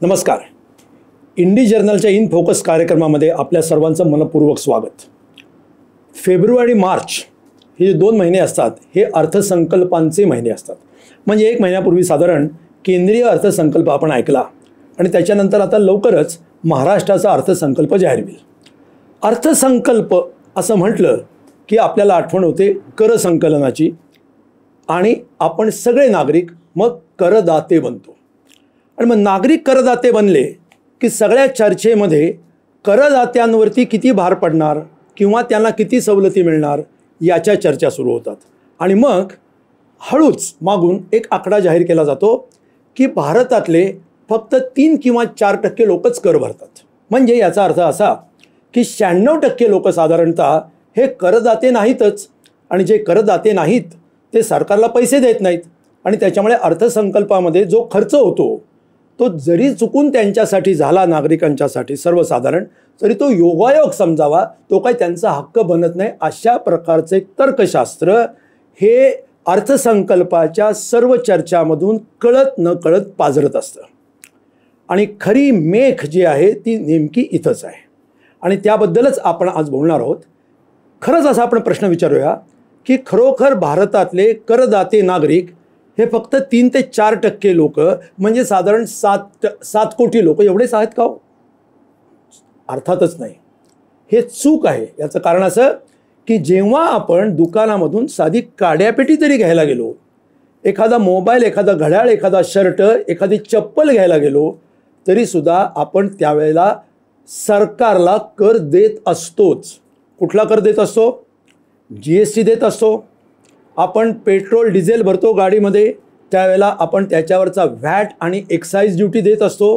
नमस्कार. Indi जर्नलच्या in focus कार्यक्रमामध्ये आपल्या सर्वांचं मनपूर्वक स्वागत. फेब्रुवारी मार्च हे जे 2 महिने असतात हे अर्थसंकल्पांचे महिने असतात. म्हणजे 1 महिन्यापूर्वी साधारण केंद्रीय अर्थसंकल्प आपण ऐकला आणि त्याच्यानंतर आता लवकरच महाराष्ट्राचा अर्थसंकल्प जाहीर होईल. अर्थसंकल्प असं म्हटलं की आपल्याला आठवण होते कर संकलनाची आणि आपण सगळे नागरिक मग करदाते बनतो. आणि मग नागरिक करदाते बनले की सगळ्या चर्चेमध्ये करदात्यांवरती किती भार पडणार किंवा त्यांना किती सवलती मिळणार याच्या चर्चा सुरू होतात. आणि मग हळूच मागून एक आकडा जाहीर केला जातो की भारतातले फक्त 3 किंवा 4% लोकच कर भरतात. म्हणजे याचा अर्थ असा की 96% लोक साधारणतः हे करदाते नाहीतच. आणि जे करदाते नाहीत ते सरकारला पैसे देत नाहीत आणि त्याच्यामुळे अर्थसंकल्पामध्ये जो खर्च होतो तो जरी चुकून त्यांच्यासाठी झाला, नागरिकांच्यासाठी सर्वसाधारण, तरी तो योगायोग समजावा, तो काही त्यांचा हक्क बनत नाही. अशा प्रकारचे तर्कशास्त्र हे अर्थसंकल्पाच्या सर्व चर्चामधून कळत न कळत पाझरत असतं. आणि खरी मेख जी आहे ती नेमकी इथंच आहे आणि त्याबद्दलच आपण आज बोलणार आहोत. खरंच असा आपण प्रश्न विचारूया की खरोखर भारतातले करदाते नागरिक हे फक्त 3 ते 4% लोक, म्हणजे साधारण 7 कोटी लोक एवढेच आहेत का? अर्थातच नाही. हे चूक आहे. याचं कारण असं की जेव्हा आपण दुकानामधून साधी काड्यापेटी तरी घ्यायला गेलो, एखादा मोबाईल, एखादा घड्याळ, एखादा शर्ट, एखादी चप्पल घ्यायला गेलो, तरीसुद्धा आपण त्यावेळेला सरकारला कर देत असतोच. कुठला कर देत असतो? GST देत असतो. आपण पेट्रोल डिझेल भरतो गाडीमध्ये, त्यावेळेला आपण त्याच्यावरचा व्हॅट आणि एक्साईज ड्युटी देत असतो.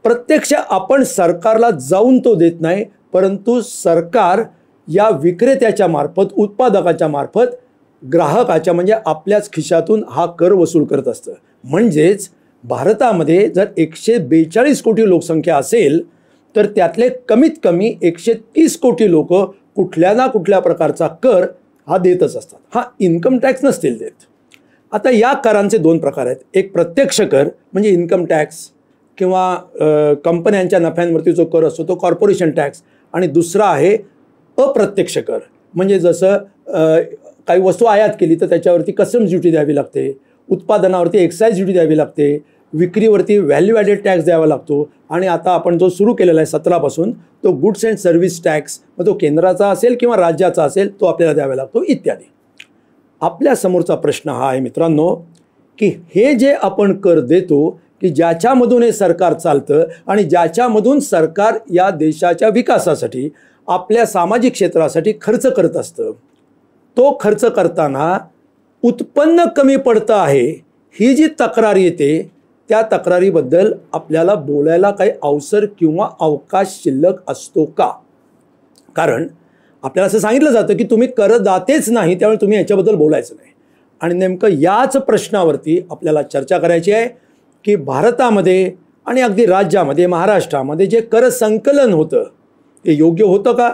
प्रत्यक्ष आपण सरकारला जाऊन तो देत नाही, परंतु सरकार या विक्रेत्याच्या मार्फत, उत्पादकाच्या मार्फत ग्राहकाच्या म्हणजे आपल्याच खिशातून हा कर वसूल करत असतं. म्हणजेच भारतामध्ये जर 142 कोटी लोकसंख्या असेल तर त्यातले कमीत कमी 130 कोटी लोक कुठल्या ना कुठल्या प्रकारचा कर हा देतच असतात. हा इन्कम टॅक्स नसतील देत. आता या करांचे 2 प्रकार आहेत. एक प्रत्यक्ष कर म्हणजे इन्कम टॅक्स किंवा कंपन्यांच्या नफ्यांवरती जो कर असतो तो कॉर्पोरेशन टॅक्स, आणि दुसरा आहे अप्रत्यक्ष कर. म्हणजे जसं काही वस्तू आयात केली तर त्याच्यावरती कस्टम्स ड्युटी द्यावी लागते, उत्पादनावरती एक्साईज ड्युटी द्यावी लागते, विक्रीवरती व्हॅल्यू ॲडेड टॅक्स द्यावा लागतो, आणि आता आपण जो सुरू केलेला आहे 17 पासून तो गुड्स अँड सर्व्हिस टॅक्स, मग तो केंद्राचा असेल किंवा राज्याचा असेल तो आपल्याला द्यावा लागतो इत्यादी. आपल्या समोरचा प्रश्न हा आहे मित्रांनो की हे जे आपण कर देतो की ज्याच्यामधून हे सरकार चालतं आणि ज्याच्यामधून सरकार या देशाच्या विकासासाठी, आपल्या सामाजिक क्षेत्रासाठी खर्च करत असतं, तो खर्च करताना उत्पन्न कमी पडतं आहे ही जी तक्रार येते त्या तक्रारीबद्दल आपल्याला बोलायला काही अवसर किंवा अवकाश शिल्लक असतो का? कारण आपल्याला असं सांगितलं जातं की तुम्ही करदातेच नाही, त्यामुळे तुम्ही याच्याबद्दल बोलायचं नाही. आणि नेमकं याच प्रश्नावरती आपल्याला चर्चा करायची आहे की भारतामध्ये आणि अगदी राज्यामध्ये, महाराष्ट्रामध्ये जे कर संकलन होतं ते योग्य होतं का,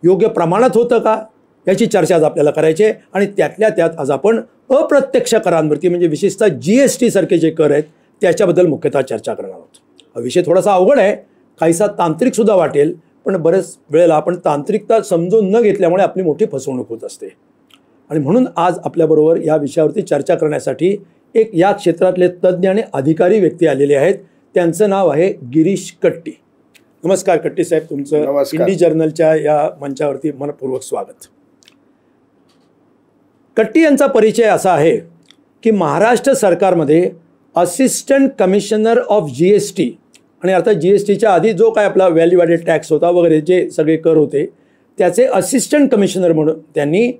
योग्य प्रमाणात होतं का, याची चर्चा आज आपल्याला करायची आहे. आणि त्यातल्या त्यात आज आपण अप्रत्यक्ष करांवरती म्हणजे विशेषतः GST सारखे जे कर आहेत त्याच्याबद्दल मुख्यतः चर्चा करणार आहोत. हा विषय थोडासा अवघड आहे, काहीसा तांत्रिकसुद्धा वाटेल, पण बरेच वेळेला आपण तांत्रिकता समजून न घेतल्यामुळे आपली मोठी फसवणूक होत असते. आणि म्हणून आज आपल्याबरोबर या विषयावरती चर्चा करण्यासाठी एक या क्षेत्रातले तज्ज्ञ आणि अधिकारी व्यक्ती आलेले आहेत. त्यांचं नाव आहे गिरीश कट्टी. नमस्कार कट्टी साहेब, तुमचं इंडी जर्नलच्या या मंचावरती मनपूर्वक स्वागत. कट्टी यांचा परिचय असा आहे की महाराष्ट्र सरकारमध्ये असिस्टंट कमिशनर ऑफ GST, आणि अर्थात GSTच्या आधी जो काय आपला व्हॅल्यू ॲडेड टॅक्स होता वगैरे जे सगळे कर होते त्याचे असिस्टंट कमिशनर म्हणून त्यांनी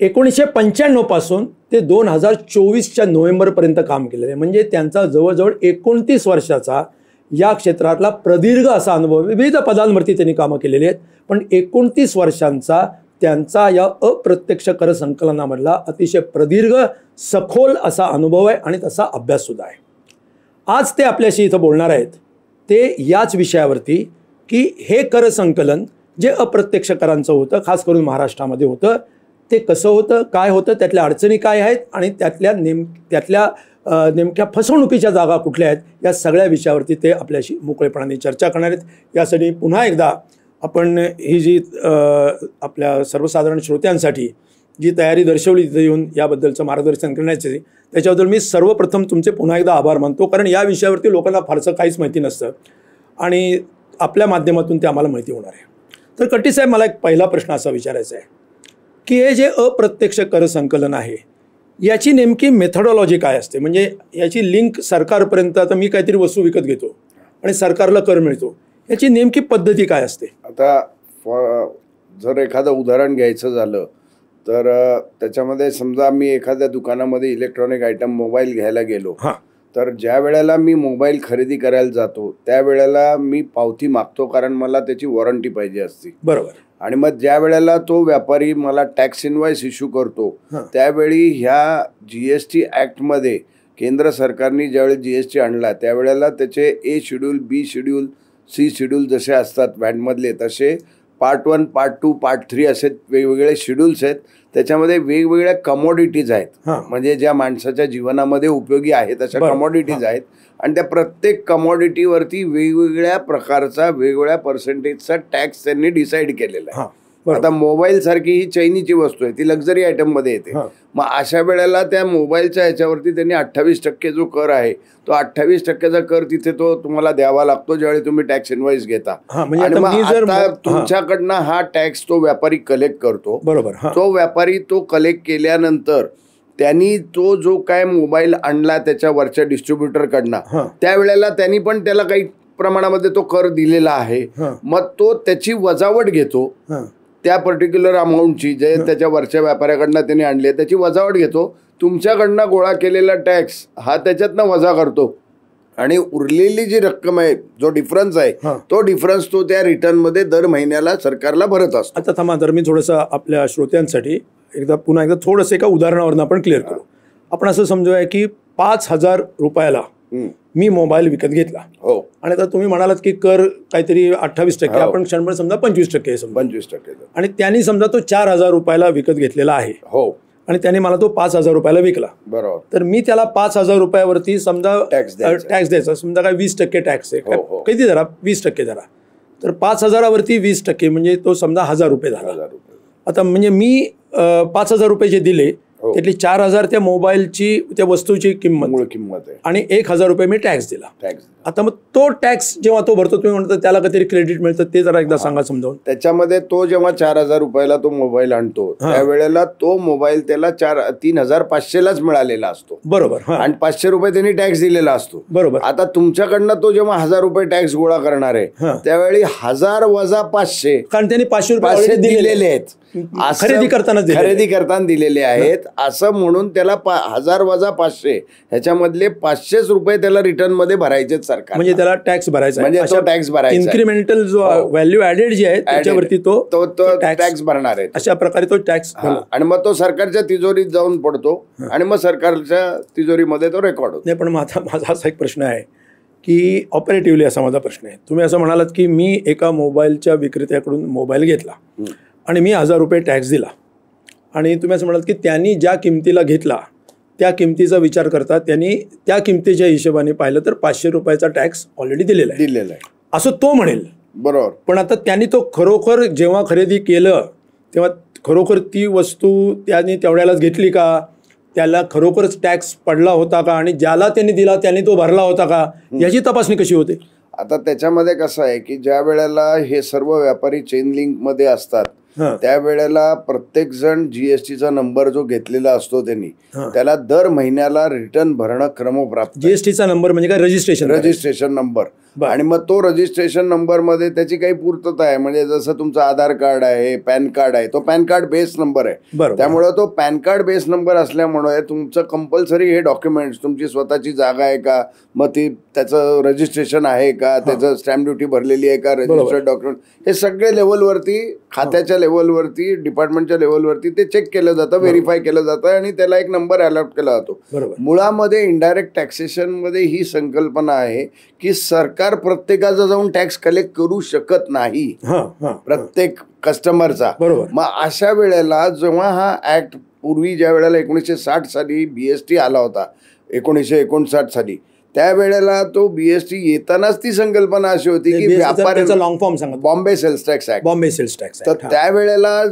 1995 पासून ते 2024च्या नोव्हेंबरपर्यंत काम केलेलं आहे. म्हणजे त्यांचा जवळजवळ 29 वर्षाचा या क्षेत्रातला प्रदीर्घ असा अनुभव, विविध पदांवरती त्यांनी कामं केलेली आहेत, पण 29 वर्षांचा त्यांचा या अप्रत्यक्ष कर संकलनामधला अतिशय प्रदीर्घ सखोल असा अनुभव आहे आणि तसा अभ्याससुद्धा आहे. आज ते आपल्याशी इथं बोलणार आहेत ते याच विषयावरती की हे कर संकलन जे अप्रत्यक्ष करांचं होतं, खास करून महाराष्ट्रामध्ये होतं, ते कसं होतं, काय होतं, त्यातल्या अडचणी काय आहेत आणि त्यातल्या नेमक्या फसवणुकीच्या जागा कुठल्या आहेत, या सगळ्या विषयावरती ते आपल्याशी मोकळेपणाने चर्चा करणार आहेत। यासाठी पुन्हा एकदा आपण ही जी आपल्या सर्वसाधारण श्रोत्यांसाठी जी तयारी दर्शवली तिथे येऊन याबद्दलचं मार्गदर्शन करण्याचे, त्याच्याबद्दल मी सर्वप्रथम तुमचे पुन्हा एकदा आभार मानतो, कारण या विषयावरती लोकांना फारसं काहीच माहिती नसतं आणि आपल्या माध्यमातून ते आम्हाला माहिती होणार आहे। तर कट्टी साहेब, मला एक पहिला प्रश्न असा विचारायचा आहे की हे जे अप्रत्यक्ष कर संकलन आहे याची नेमकी मेथडॉलॉजी काय असते? म्हणजे याची लिंक सरकारपर्यंत, आता मी काहीतरी वस्तू विकत घेतो आणि सरकारला कर मिळतो, याची नेमकी पद्धती काय असते? आता जर एखादं उदाहरण घ्यायचं झालं तर त्याच्यामध्ये समजा मी एखाद्या दुकानामध्ये इलेक्ट्रॉनिक आयटम मोबाईल घ्यायला गेलो, तर ज्या वेळेला मी मोबाईल खरेदी करायला जातो त्यावेळेला मी पावती मागतो, कारण मला त्याची वॉरंटी पाहिजे असते। बरोबर। आणि मग ज्या वेळेला तो व्यापारी मला टॅक्स इनवॉइस इश्यू करतो त्यावेळी ह्या GST ॲक्टमध्ये केंद्र सरकारने ज्यावेळी GST आणला त्यावेळेला त्याचे A schedule, B schedule, C schedule जसे असतात व्हॅटमधले, तसे पार्ट 1, पार्ट 2, पार्ट 3 असे वेगवेगळे शेड्यूल्स आहेत। त्याच्यामध्ये वेगवेगळ्या कमॉडिटीज आहेत, म्हणजे ज्या माणसाच्या जीवनामध्ये उपयोगी आहेत अशा कमॉडिटीज आहेत, आणि त्या प्रत्येक कमॉडिटीवरती वेगवेगळ्या प्रकारचा वेगवेगळ्या पर्सेंटेजचा टॅक्स त्यांनी डिसाईड केलेला आहे। आता मोबाईल सारखी ही चैनीची वस्तू आहे, ती लक्झरी आयटम मध्ये येते। मग अशा वेळेला त्या मोबाईलच्या ह्याच्यावरती त्यांनी 28% जो कर आहे तो 28%चा कर तिथे तो तुम्हाला द्यावा लागतो ज्यावेळी तुम्ही टॅक्स इनवॉइस घेता। आणि मग आता तुमच्याकडनं हा टॅक्स तो व्यापारी कलेक्ट करतो। बरोबर। तो व्यापारी तो कलेक्ट केल्यानंतर त्यांनी तो जो काय मोबाईल आणला त्याच्यावरच्या डिस्ट्रीब्युटरकडनं, त्यावेळेला त्यांनी पण त्याला काही प्रमाणामध्ये तो कर दिलेला आहे। मग तो त्याची वजावट घेतो, त्या पर्टिक्युलर अमाऊंटची जे त्याच्या वरच्या व्यापाऱ्याकडनं त्यांनी आणली त्याची वजावट घेतो, तुमच्याकडनं गोळा केलेला टॅक्स हा त्याच्यातनं वजा करतो, आणि उरलेली जी रक्कम आहे, जो डिफरन्स आहे, तो डिफरन्स तो त्या रिटर्नमध्ये दर महिन्याला सरकारला भरत असतो। आता थांबा, तर मी थोडंसं आपल्या श्रोत्यांसाठी पुन्हा एकदा थोडंसं एका उदाहरणावरून आपण क्लिअर करू। आपण असं समजूया की 5,000 रुपयाला मी मोबाईल विकत घेतला, आणि आता तुम्ही म्हणालात की कर काहीतरी 28%, आपण क्षणभर समजा 25% 25%, आणि त्यांनी समजा तो 4,000 रुपयाला विकत घेतलेला आहे, आणि त्याने मला तो 5,000 रुपयाला विकला, बरोबर। तर मी त्याला 5,000 रुपयावरती समजा टॅक्स द्यायचा, समजा काय 20% टॅक्स आहे, किती धरा, 20% धरा, तर 5,000वरती 20% म्हणजे तो समजा 1,000 रुपये झाला। आता म्हणजे मी 5,000 रुपये जे दिले त्यातली 4,000 त्या मोबाईलची, त्या वस्तूची किंमत आहे, आणि 1,000 रुपये मी टॅक्स दिला। आता मग तो टॅक्स जेव्हा तो भरतो, तुम्ही म्हणता त्याला काहीतरी क्रेडिट मिळतं, ते जरा एकदा सांगा समजावून। त्याच्यामध्ये तो जेव्हा 4,000 रुपयाला तो मोबाईल आणतो त्यावेळेला तो मोबाईल त्याला 3,500लाच मिळालेला असतो, बरोबर, आणि 500 रुपये त्यांनी टॅक्स दिलेला असतो, बरोबर। आता तुमच्याकडनं तो जेव्हा 1,000 रुपये टॅक्स गोळा करणार आहे त्यावेळी 1,000 वजा 500, कारण त्यांनी 500 रुपये दिलेले आहेत, खरेदी करताना दिलेले आहेत, असं म्हणून त्याला 1,000 वजा 500 ह्याच्यामधले 500 रुपये त्याला रिटर्न मध्ये भरायचे सरकार, म्हणजे त्याला टॅक्स भरायचा, म्हणजे तो टॅक्स भरायचा, इन्क्रिमेंटल जो व्हॅल्यू ऍडेड जे आहे त्याच्यावरती तो टॅक्स भरणार आहे, अशा प्रकारे तो टॅक्स, आणि मग तो सरकारच्या तिजोरीत जाऊन पडतो, आणि मग सरकारच्या तिजोरीमध्ये तो रेकॉर्ड होतो। नाही, पण माझा असा एक प्रश्न आहे की ऑपरेटिव्हली असा माझा प्रश्न आहे, तुम्ही असं म्हणालात की मी एका मोबाईलच्या विक्रेत्याकडून मोबाईल घेतला आणि मी 1,000 रुपये टॅक्स दिला, आणि तुम्ही असं म्हणाल की त्यांनी ज्या किमतीला घेतला त्या किमतीचा विचार करता त्यांनी त्या किमतीच्या हिशोबाने पाहिलं तर 500 रुपयाचा टॅक्स ऑलरेडी दिलेला आहे, असं तो म्हणेल, बरोबर। पण आता त्यांनी तो खरोखर जेव्हा खरेदी केलं तेव्हा खरोखर ती वस्तू त्यांनी तेवढ्यालाच घेतली का, त्याला खरोखरच टॅक्स पडला होता का, आणि ज्याला त्यांनी दिला त्यांनी तो भरला होता का, याची तपासणी कशी होते? आता त्याच्यामध्ये कसं आहे की ज्या वेळेला हे सर्व व्यापारी चेन लिंक मध्ये असतात त्यावेळेला प्रत्येक जण GSTचा नंबर जो घेतलेला असतो त्यांनी त्याला दर महिन्याला रिटर्न भरणं क्रमप्राप्त। GSTचा नंबर म्हणजे काय? रजिस्ट्रेशन नंबर, आणि मग तो रजिस्ट्रेशन नंबर मध्ये त्याची काही पूर्तता आहे, म्हणजे जसं तुमचं आधार कार्ड आहे, पॅन कार्ड आहे, तो पॅन कार्ड बेस नंबर आहे, त्यामुळे तो पॅन कार्ड बेस नंबर असल्यामुळे तुमचं कंपल्सरी हे डॉक्युमेंट्स, तुमची स्वतःची जागा आहे का, मग ती त्याचं रजिस्ट्रेशन आहे का, त्याचं स्टॅम्प ड्युटी भरलेली आहे का, रजिस्टर्ड डॉक्युमेंट, हे सगळे लेवलवरती, खात्याच्या लेवलवरती, डिपार्टमेंटच्या लेवलवरती ते चेक केलं जातं, व्हेरीफाय केलं जातं, आणि त्याला एक नंबर अलॉट केला जातो। मुळामध्ये इनडायरेक्ट टॅक्सेशन मध्ये ही संकल्पना आहे की सरकार प्रत्येकाचा जाऊन टॅक्स कलेक्ट करू शकत नाही, प्रत्येक कस्टमरचा। मग अशा वेळेला जेव्हा हा ऍक्ट पूर्वी ज्या वेळेला 1960 साली BST आला होता, 1959 साली, त्यावेळेला तो BST येतानाच ती संकल्पना अशी होती की व्यापाऱ्यांचा लॉंग फॉर्म सांगा, Bombay sales tax act. Bombay sales tax. तर त्यावेळेला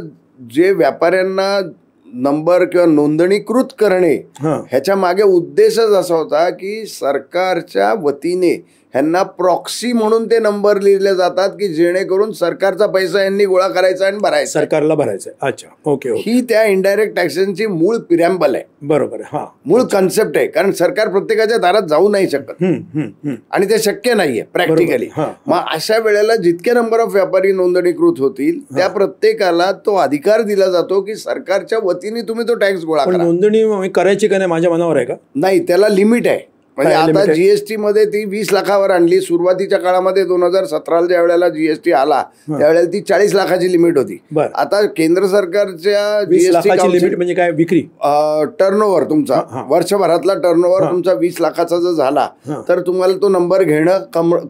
जे व्यापाऱ्यांना नंबर किंवा नोंदणीकृत करणे ह्याच्या मागे उद्देशच असा होता की सरकारच्या वतीने ह्यांना प्रॉक्सी म्हणून ते नंबर लिहिले जातात की जेणेकरून सरकारचा पैसा यांनी गोळा करायचा आणि भरायचा, सरकारला भरायचा. अच्छा, ओके. ही त्या इनडायरेक्ट टॅक्सेसची मूळ पिरॅम्बल आहे. बरोबर. हा, मूळ कन्सेप्ट आहे. कारण सरकार प्रत्येकाच्या दारात जाऊ नाही शकत आणि ते शक्य नाहीये प्रॅक्टिकली. मग अशा वेळेला जितके नंबर ऑफ व्यापारी नोंदणीकृत होतील त्या प्रत्येकाला तो अधिकार दिला जातो की सरकारच्या वतीने तुम्ही तो टॅक्स गोळा करा. नोंदणी करायची का नाही माझ्या मनावर आहे का? नाही, त्याला लिमिट आहे. म्हणजे आता GST मध्ये ती 20 लाखावर आणली. सुरुवातीच्या काळामध्ये 2017 ज्या वेळेला GST आला त्यावेळेला ती 40 लाखाची लिमिट होती. आता केंद्र सरकारच्या GST लिमिट म्हणजे काय? विक्री, टर्नओव्हर तुमचा वर्षभरातला टर्नओव्हर तुमचा 20 लाखाचा जर झाला तर तुम्हाला तो नंबर घेणं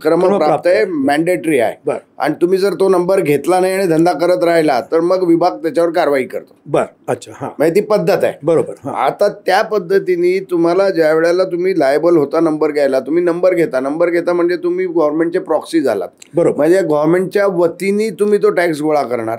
क्रमप्राप्त आहे, मॅन्डेटरी आहे. आणि तुम्ही जर तो नंबर घेतला नाही आणि धंदा करत राहिला तर मग विभाग त्याच्यावर कारवाई करतो. अच्छा, म्हणजे ती पद्धत आहे. बरोबर. आता त्या पद्धतीने तुम्हाला ज्या वेळेला तुम्ही लायबल होता नंबर घ्यायला, तुम्ही नंबर घेता म्हणजे तुम्ही गव्हर्नमेंटचे प्रॉक्सी झालात. बरोबर. म्हणजे गव्हर्नमेंटच्या वतीने तुम्ही तो टॅक्स गोळा करणार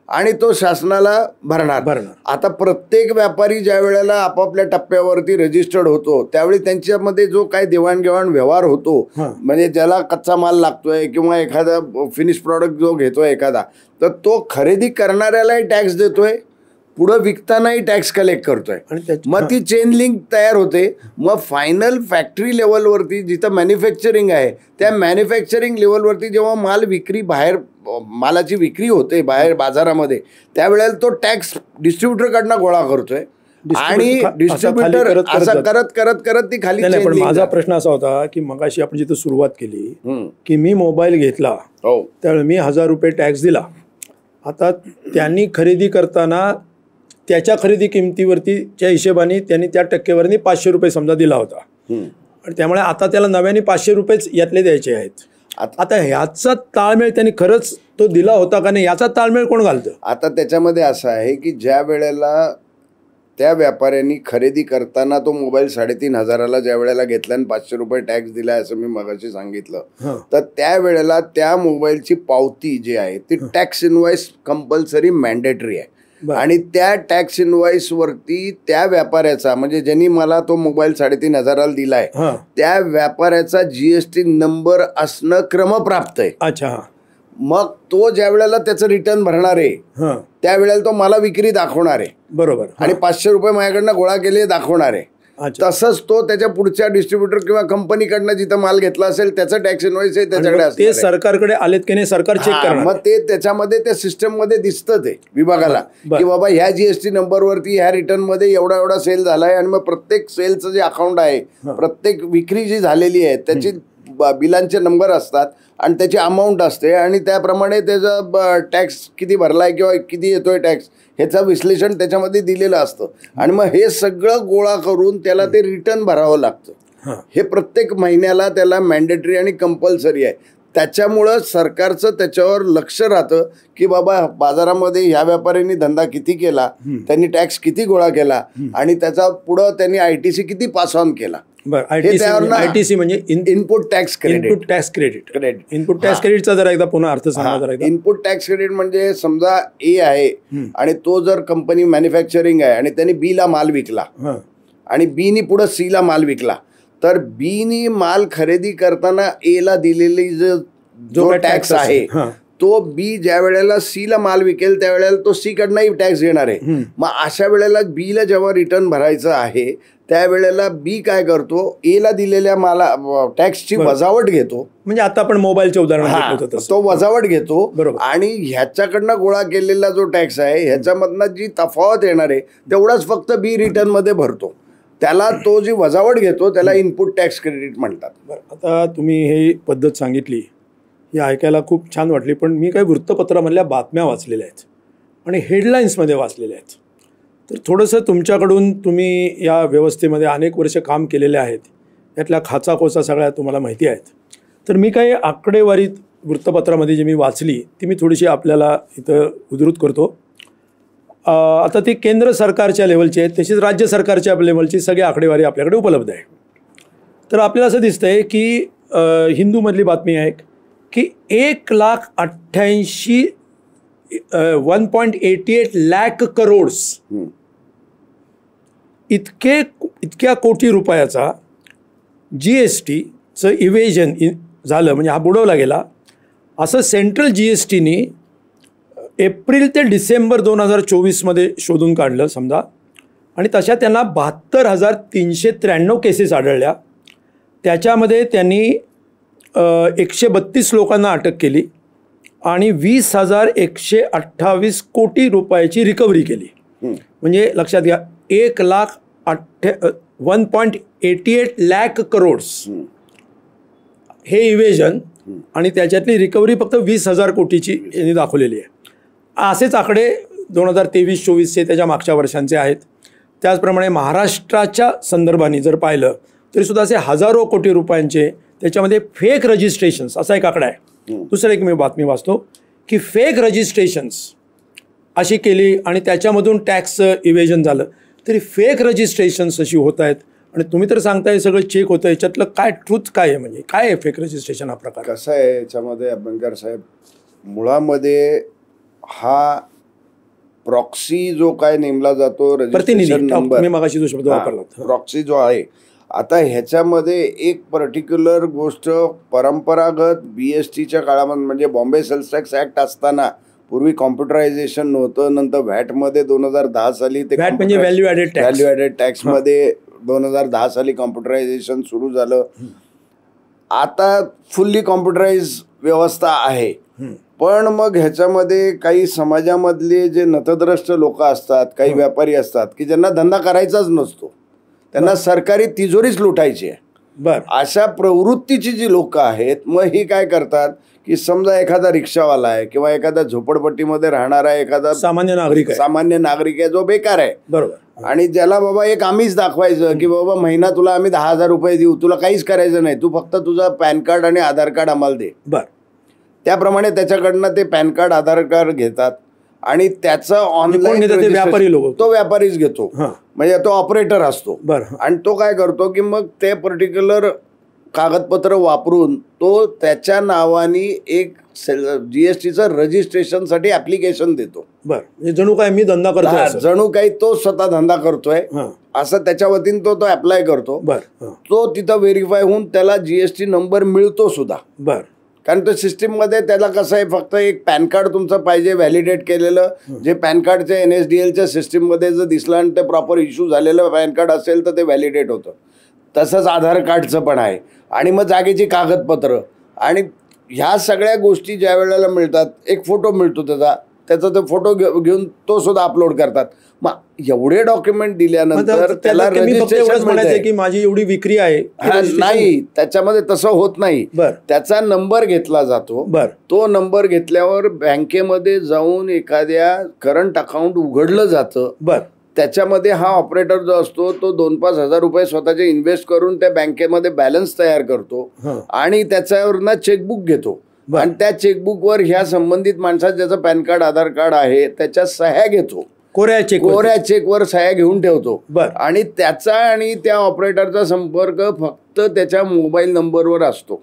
आणि तो शासनाला भरणार. आता प्रत्येक व्यापारी ज्या वेळेला आपापल्या टप्प्यावरती रजिस्टर्ड होतो त्यावेळी त्यांच्यामध्ये जो काही देवाणघेवाण व्यवहार होतो, म्हणजे ज्याला कच्चा माल लागतोय किंवा एखादा फिनिश प्रॉडक्ट जो घेतोय एखादा, तर तो खरेदी करणाऱ्यालाही टॅक्स देतोय, पुढं विकतानाही टॅक्स कलेक्ट करतोय. मग ती चेन लिंक तयार होते. मग फायनल फॅक्टरी लेवलवरती जिथं मॅन्युफॅक्चरिंग आहे त्या मॅन्युफॅक्चरिंग लेवलवरती जेव्हा माल विक्री बाहेर मालाची विक्री होते बाहेर बाजारामध्ये त्यावेळेला तो टॅक्स डिस्ट्रीब्युटरकडनं गोळा करतोय आणि डिस्ट्रीब्युटर असं करत करत करत ती खाली. पण माझा प्रश्न असा होता की मगाशी आपण जिथं सुरुवात केली की मी मोबाईल घेतला त्यावेळी मी 1000 रुपये टॅक्स दिला. आता त्यांनी खरेदी करताना त्याच्या खरेदी किमतीवरतीच्या हिशोबाने त्यांनी त्या टक्केवारीने 500 रुपये समजा दिला होता आणि त्यामुळे आता त्याला नव्याने 500 रुपयेच यातले द्यायचे आहेत. आता ह्याचा ताळमेळ त्यांनी खरंच तो दिला होता का नाही याचा ताळमेळ कोण घालतं? आता त्याच्यामध्ये असं आहे की ज्या वेळेला त्या व्यापाऱ्यांनी खरेदी करताना तो मोबाईल 3500ला ज्या वेळेला घेतला आणि 500 रुपये टॅक्स दिलाय असं मी मगाशी सांगितलं, तर त्यावेळेला त्या मोबाईलची पावती जी आहे ती टॅक्स इनवॉइस कंपल्सरी मॅन्डेटरी आहे. आणि त्या टॅक्स इनवॉइस वरती त्या व्यापाऱ्याचा म्हणजे ज्यांनी मला तो मोबाईल 3500ला दिलाय त्या व्यापाऱ्याचा GST नंबर असणं क्रमप्राप्त आहे. अच्छा. मग तो ज्या वेळेला त्याचं रिटर्न भरणार आहे त्यावेळेला तो मला विक्री दाखवणार आहे. बरोबर. आणि 500 रुपये माझ्याकडनं गोळा केले दाखवणार आहे. तसंच तो त्याच्या पुढच्या डिस्ट्रीब्युटर किंवा कंपनीकडनं जिथं माल घेतला असेल त्याचं टॅक्स इनवॉइस आहे त्याच्याकडे असणार. ते सरकारकडे आलेत की नाही सरकार चेक करणार. मग ते त्याच्यामध्ये त्या सिस्टम मध्ये दिसतं ते विभागाला की बाबा ह्या GST नंबरवरती ह्या रिटर्न मध्ये एवढा एवढा सेल झालाय आणि मग प्रत्येक सेलचं जे अकाउंट आहे प्रत्येक विक्री जी झालेली आहे त्याची बिलांचे नंबर असतात आणि त्याची अमाऊंट असते आणि त्याप्रमाणे त्याचा टॅक्स किती भरलाय किंवा किती येतोय टॅक्स ह्याचं विश्लेषण त्याच्यामध्ये दिलेलं असतं. आणि मग हे सगळं गोळा करून त्याला ते रिटर्न भरावं लागतं. हे प्रत्येक महिन्याला त्याला मॅन्डेटरी आणि कंपल्सरी आहे. त्याच्यामुळं सरकारचं त्याच्यावर लक्ष राहतं की बाबा बाजारामध्ये ह्या व्यापाऱ्यांनी धंदा किती केला, त्यांनी टॅक्स किती गोळा केला आणि त्याचा पुढं त्यांनी ITC किती पास ऑन केला. ITC म्हणजे input tax credit. Input tax क्रेडिटचा जरा एकदा पुन्हा अर्थ सांगा जरा एकदा. इनपुट टॅक्स क्रेडिट म्हणजे समजा A आहे आणि तो जर कंपनी मॅन्युफॅक्चरिंग आहे आणि त्यांनी B ला माल विकला आणि B नी पुढे C ला माल विकला तर B नी माल खरेदी करताना A ला दिलेली जो टॅक्स आहे तो B ज्या वेळेला C ला माल विकेल त्यावेळेला तो C कडनंही टॅक्स घेणार आहे. मग अशा वेळेला B ला जेव्हा रिटर्न भरायचं आहे त्यावेळेला B काय करतो A ला दिलेल्या माला टॅक्सची वजावट घेतो. म्हणजे आता आपण मोबाईलचे उदाहरण तो वजावट घेतो आणि ह्याच्याकडनं गोळा केलेला जो टॅक्स आहे ह्याच्यामधनं जी तफावत येणार आहे तेवढाच फक्त B रिटर्न मध्ये भरतो. त्याला तो जी वजावट घेतो त्याला इनपुट टॅक्स क्रेडिट म्हणतात. आता तुम्ही ही पद्धत सांगितली ही ऐकायला खूप छान वाटली, पण मी काही वृत्तपत्रामधल्या बातम्या वाचलेल्या आहेत आणि हेडलाईन्समध्ये वाचलेल्या आहेत. तर थोडंसं तुमच्याकडून तुम्ही या व्यवस्थेमध्ये अनेक वर्ष काम केलेले आहेत, यातल्या खाचाखोचा सगळ्या तुम्हाला माहिती आहेत. तर मी काही आकडेवारी वृत्तपत्रामध्ये जी मी वाचली ती मी थोडीशी आपल्याला इथं उद्धृत करतो. आता ती केंद्र सरकारच्या लेवलची आहे, तशीच राज्य सरकारच्या लेवलची सगळी आकडेवारी आपल्याकडे उपलब्ध आहे. तर आपल्याला असं दिसतंय की हिंदूमधली बातमी आहे की 1,88,1.88 लाख करोड्स इतक्या कोटी रुपयाचा GSTचं इव्हेजन झालं, म्हणजे हा बुडवला गेला असं सेंट्रल GSTनी एप्रिल ते डिसेंबर 2024 शोधून काढलं समजा. आणि तशा त्यांना 72,393 केसेस आढळल्या. त्याच्यामध्ये त्यांनी 132 लोकांना अटक केली आणि 20,128 कोटी रुपयाची रिकव्हरी केली. म्हणजे लक्षात घ्या 1.88 लाख करोड्स हे इव्हेजन आणि त्याच्यातली रिकव्हरी फक्त 20,000 कोटीची यांनी दाखवलेली आहे. असेच आकडे 2023-24चे त्याच्या मागच्या वर्षांचे आहेत. त्याचप्रमाणे महाराष्ट्राच्या संदर्भाने जर पाहिलं तरीसुद्धा असे हजारो कोटी रुपयांचे त्याच्यामध्ये फेक रजिस्ट्रेशन्स असा एक आकडा आहे. दुसरं एक मी बातमी वाचतो की फेक रजिस्ट्रेशन्स अशी केली आणि त्याच्यामधून टॅक्स इव्हेजन झालं. तरी फेक रजिस्ट्रेशन्स अशी होत आहेत आणि तुम्ही तर सांगताय सगळं चेक होतं. याच्यातलं काय ट्रूथ काय आहे, म्हणजे काय आहे फेक रजिस्ट्रेशन हा प्रकार? कसं आहे याच्यामध्ये अभ्यंकर साहेब, मुळामध्ये हा प्रॉक्सी जो काय नेमला जातो रजिस्ट्रेशन नंबर, मी मगाशी जो शब्द वापरला प्रॉक्सी जो आहे, आता ह्याच्यामध्ये एक पर्टिक्युलर गोष्ट परंपरागत BSTच्या काळामध्ये म्हणजे बॉम्बे सेल्स टॅक्स ऍक्ट असताना पूर्वी कॉम्प्युटरायझेशन नव्हतं. नंतर व्हॅटमध्ये 2010 साली ते म्हणजे व्हॅल्यू ॲडेड टॅक्समध्ये 2010 साली कॉम्प्युटरायझेशन सुरू झालं. आता फुल्ली कॉम्प्युटराइज व्यवस्था आहे. पण मग ह्याच्यामध्ये काही समाजामधले जे नतद्रष्ट लोक असतात, काही व्यापारी असतात की ज्यांना धंदा करायचाच नसतो, त्यांना सरकारी तिजोरीच लुटायची आहे. अशा प्रवृत्तीची जी लोक आहेत, मग ही काय करतात की समजा एखादा रिक्षावाला आहे किंवा एखादा झोपडपट्टीमध्ये राहणारा एखादा सामान्य नागरिक आहे जो बेकार आहे, बरोबर, आणि ज्याला बाबा एक आम्हीच दाखवायचं की बाबा महिना तुला आम्ही 10,000 रुपये देऊ, तुला काहीच करायचं नाही, तू फक्त तुझा पॅन कार्ड आणि आधार कार्ड आम्हाला दे. त्याप्रमाणे त्याच्याकडनं ते पॅन कार्ड आधार कार्ड घेतात आणि त्याचं ऑनलाईन व्यापारी लोक, तो व्यापारीच घेतो, म्हणजे तो ऑपरेटर असतो. आणि तो काय करतो की मग ते पर्टिक्युलर कागदपत्र वापरून तो त्याच्या नावाने एक GSTचं रजिस्ट्रेशनसाठी ऍप्लिकेशन देतो. जणू काय मी धंदा करतोय, जणू काही तो स्वतः धंदा करतोय असं त्याच्या वतीने तो अप्लाय करतो. तो तिथं व्हेरीफाय होऊन त्याला GST नंबर मिळतो सुद्धा. कारण तो सिस्टीममध्ये त्याला कसं आहे, फक्त एक पॅन कार्ड तुमचं पाहिजे व्हॅलिडेट केलेलं, जे पॅन कार्डच्या NSDLच्या सिस्टीममध्ये जर दिसलं आणि ते प्रॉपर इश्यू झालेलं पॅन कार्ड असेल तर ते व्हॅलिडेट होतं. तसंच आधार कार्डचं पण आहे. आणि मग जागेची कागदपत्र आणि ह्या सगळ्या गोष्टी ज्या वेळेला मिळतात, एक फोटो मिळतो त्याचा तो फोटो घेऊन तो सुद्धा अपलोड करतात. मग एवढे डॉक्युमेंट दिल्यानंतर त्याला रजिस्ट्रेशन मिळते की माझी एवढी विक्री आहे. नाही, त्याच्यामध्ये तसं होत नाही. त्याचा नंबर घेतला जातो. तो नंबर घेतल्यावर बँकेमध्ये जाऊन एखाद्या करंट अकाउंट उघडलं जातं. त्याच्यामध्ये हा ऑपरेटर जो असतो तो 2-5 हजार रुपये स्वतःचे इन्व्हेस्ट करून त्या बँकेमध्ये बॅलन्स तयार करतो आणि त्याच्यावरनं चेकबुक घेतो. आणि त्या चेकबुकवर ह्या संबंधित माणसात ज्याचं पॅन कार्ड आधार कार्ड आहे त्याच्या सह्या घेतो, कोऱ्या चेकवर सह्या घेऊन ठेवतो. आणि त्याचा आणि त्या ऑपरेटरचा संपर्क फक्त त्याच्या मोबाईल नंबरवर असतो.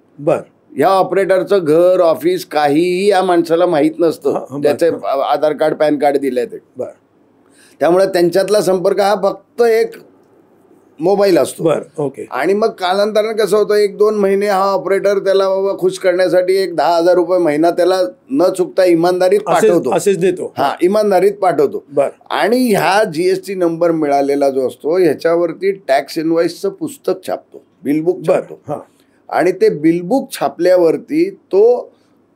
या ऑपरेटरचं घर, ऑफिस काहीही या माणसाला माहीत नसतं ज्याचे आधार कार्ड पॅन कार्ड दिलंय ते. त्यामुळे त्यांच्यातला संपर्क हा फक्त एक मोबाईल असतो. आणि मग कालांतराने कसं होतं, 1-2 महिने हा ऑपरेटर त्याला बाबा खुश करण्यासाठी एक 10,000 रुपये महिना त्याला न चुकता इमानदारीत पाठवतो, असेच देतो. इमानदारीत पाठवतो. आणि ह्या GST नंबर मिळालेला जो असतो ह्याच्यावरती टॅक्स इनवॉइसचं पुस्तक छापतो, बिलबुक छापतो. आणि ते बिलबुक छापल्यावरती तो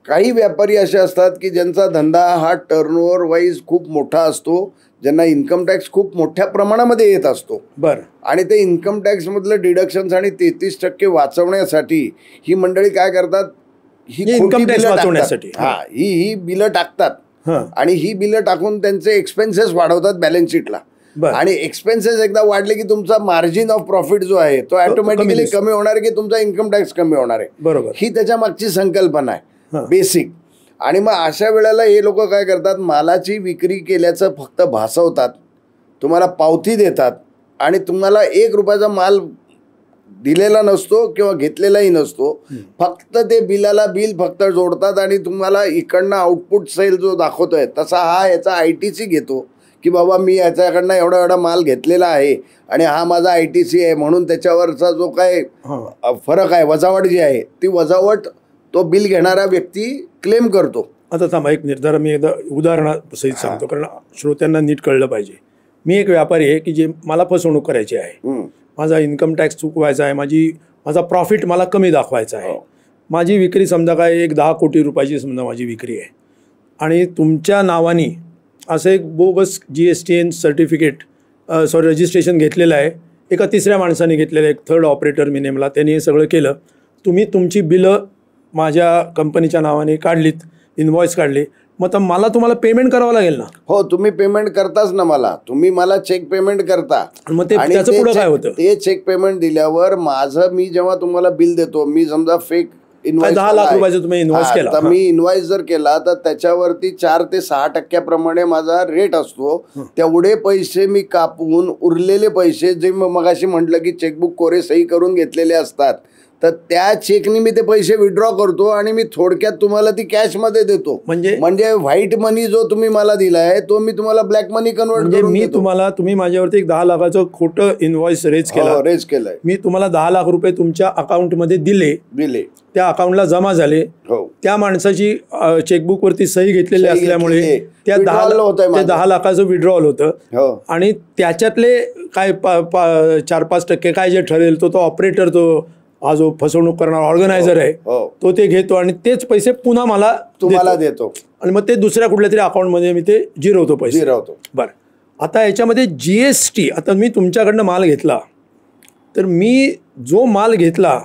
काही व्यापारी असे असतात की ज्यांचा धंदा हा टर्नओव्हर वाईज खूप मोठा असतो, ज्यांना इन्कम टॅक्स खूप मोठ्या प्रमाणामध्ये येत असतो. आणि ते इन्कम टॅक्स मधलं डिडक्शन्स आणि 33% वाचवण्यासाठी ही मंडळी काय करतात, ही इन्कम टॅक्स वाचवण्यासाठी ही बिलं टाकतात आणि ही बिलं टाकून त्यांचे एक्सपेन्सेस वाढवतात बॅलन्स शीटला. आणि एक्सपेन्सेस एकदा वाढले की तुमचा मार्जिन ऑफ प्रॉफिट जो आहे तो ऑटोमॅटिकली कमी होणार की तुमचा इन्कम टॅक्स कमी होणार आहे. ही त्याच्या मागची संकल्पना आहे बेसिक. आणि मग अशा वेळेला हे लोक काय करतात, मालाची विक्री केल्याचं फक्त भासवतात, तुम्हाला पावती देतात आणि तुम्हाला 1 रुपयाचा माल दिलेला नसतो किंवा घेतलेलाही नसतो. फक्त ते बिलाला बिल फक्त जोडतात आणि तुम्हाला इकडनं आउटपुट सेल जो दाखवतोय तसा हा याचा ITC घेतो की बाबा मी याच्याकडनं एवढा एवढा माल घेतलेला आहे आणि हा माझा ITC आहे, म्हणून त्याच्यावरचा जो काय फरक आहे, वजावट जी आहे, ती वजावट तो बिल घेणारा व्यक्ती क्लेम करतो. आता थांबा एक मिनिट, जरा मी एकदा उदाहरणासहित सांगतो कारण श्रोत्यांना नीट कळलं पाहिजे. मी एक व्यापारी आहे की जे मला फसवणूक करायची आहे, माझा इन्कम टॅक्स चुकवायचा आहे, माझा प्रॉफिट मला कमी दाखवायचा आहे. माझी विक्री समजा काय 10 कोटी रुपयाची समजा माझी विक्री आहे आणि तुमच्या नावाने असं एक बोगस GSTN सर्टिफिकेट रजिस्ट्रेशन घेतलेलं आहे, एका तिसऱ्या माणसाने घेतलेलं आहे, एक थर्ड ऑपरेटर मी नेमला, त्यांनी हे सगळं केलं. तुम्ही तुमची बिलं माझ्या कंपनीच्या नावाने काढलीत, इनव्हॉइस काढली, मग तर मला तुम्हाला पेमेंट करावं लागेल ना. हो, तुम्ही पेमेंट करताच ना, तुम्ही मला चेक पेमेंट करता. मग त्याचं पुढं काय होतं, ते चेक पेमेंट दिल्यावर माझं मी जेव्हा तुम्हाला बिल देतो, मी समजा फेक इनव्हॉइस 10 लाख रुपयाचं तुम्ही इनव्हॉइस केला, तर मी इनव्हॉइस जर केला तर त्याच्यावरती 4 ते 6% माझा रेट असतो. तेवढे पैसे मी कापून उरलेले पैसे जे मगाशी म्हटलं की चेकबुक कोरे सही करून घेतलेले असतात, तर त्या चेकनी मी ते पैसे विड्रॉ करतो आणि मी थोडक्यात तुम्हाला ती कॅशमध्ये देतो. म्हणजे व्हाईट मनी जो तुम्ही मला दिलाय तो मी तुम्हाला ब्लॅक मनी कन्वर्ट करून मी तुम्ही माझ्यावरती एक 10 लाखाचं खोटं इनव्हॉइस रेज केलंय. मी तुम्हाला 10 लाख रुपये तुमच्या अकाउंटमध्ये दिले, त्या अकाउंटला जमा झाले, त्या माणसाची चेकबुक वरती सही घेतलेली असल्यामुळे त्या 10 लाखाचं विड्रॉल होतं आणि त्याच्यातले काय 4-5% काय जे ठरेल तो ऑपरेटर, तो हा जो फसवणूक करणारा ऑर्गनायझर आहे, तो ते घेतो आणि तेच पैसे पुन्हा तुम्हाला देतो आणि मग ते दुसऱ्या कुठल्या तरी अकाउंटमध्ये मी ते जिरवतो पैसे. बरं, आता याच्यामध्ये GST, आता मी तुमच्याकडनं माल घेतला तर मी जो माल घेतला